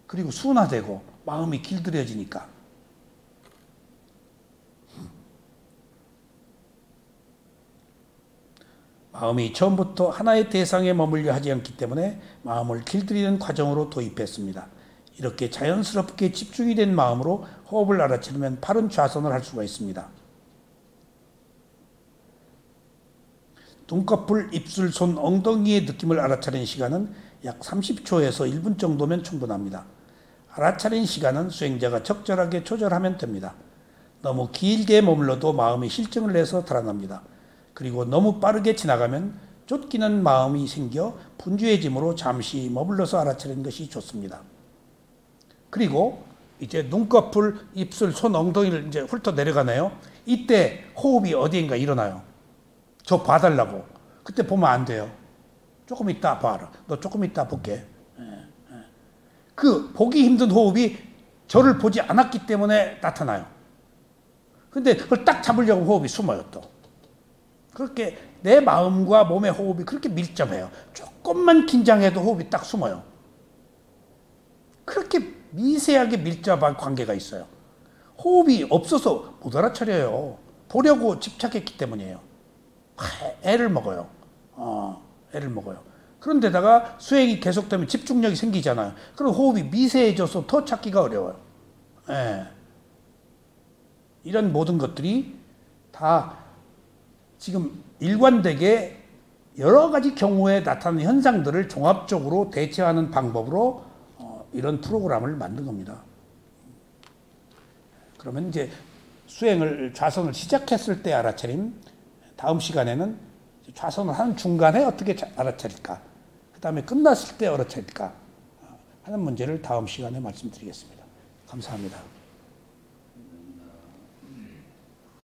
그리고 순화되고 마음이 길들여지니까. 마음이 처음부터 하나의 대상에 머물려 하지 않기 때문에 마음을 길들이는 과정으로 도입했습니다. 이렇게 자연스럽게 집중이 된 마음으로 호흡을 알아차리면 바른 좌선을 할 수가 있습니다. 눈꺼풀, 입술, 손, 엉덩이의 느낌을 알아차리는 시간은 약 30초에서 1분 정도면 충분합니다. 알아차린 시간은 수행자가 적절하게 조절하면 됩니다. 너무 길게 머물러도 마음이 실증을 내서 달아납니다. 그리고 너무 빠르게 지나가면 쫓기는 마음이 생겨 분주해짐으로 잠시 머물러서 알아차리는 것이 좋습니다. 그리고 이제 눈꺼풀, 입술, 손, 엉덩이를 이제 훑어 내려가네요. 이때 호흡이 어디인가 일어나요. 저 봐달라고. 그때 보면 안 돼요. 조금 이따 봐라. 너 조금 이따 볼게. 그 보기 힘든 호흡이 저를 보지 않았기 때문에 나타나요. 근데 그걸 딱 잡으려고 호흡이 숨어요 또. 그렇게 내 마음과 몸의 호흡이 그렇게 밀접해요. 조금만 긴장해도 호흡이 딱 숨어요. 그렇게 미세하게 밀접한 관계가 있어요. 호흡이 없어서 못 알아차려요. 보려고 집착했기 때문이에요. 애를 먹어요. 애를 먹어요. 그런데다가 수행이 계속되면 집중력이 생기잖아요. 그럼 호흡이 미세해져서 더 찾기가 어려워요. 예. 이런 모든 것들이 다 지금 일관되게 여러 가지 경우에 나타나는 현상들을 종합적으로 대처하는 방법으로 이런 프로그램을 만든 겁니다. 그러면 이제 수행을 좌선을 시작했을 때 알아차림, 다음 시간에는 좌선을 하는 중간에 어떻게 알아차릴까, 그 다음에 끝났을 때 알아차릴까 하는 문제를 다음 시간에 말씀드리겠습니다. 감사합니다.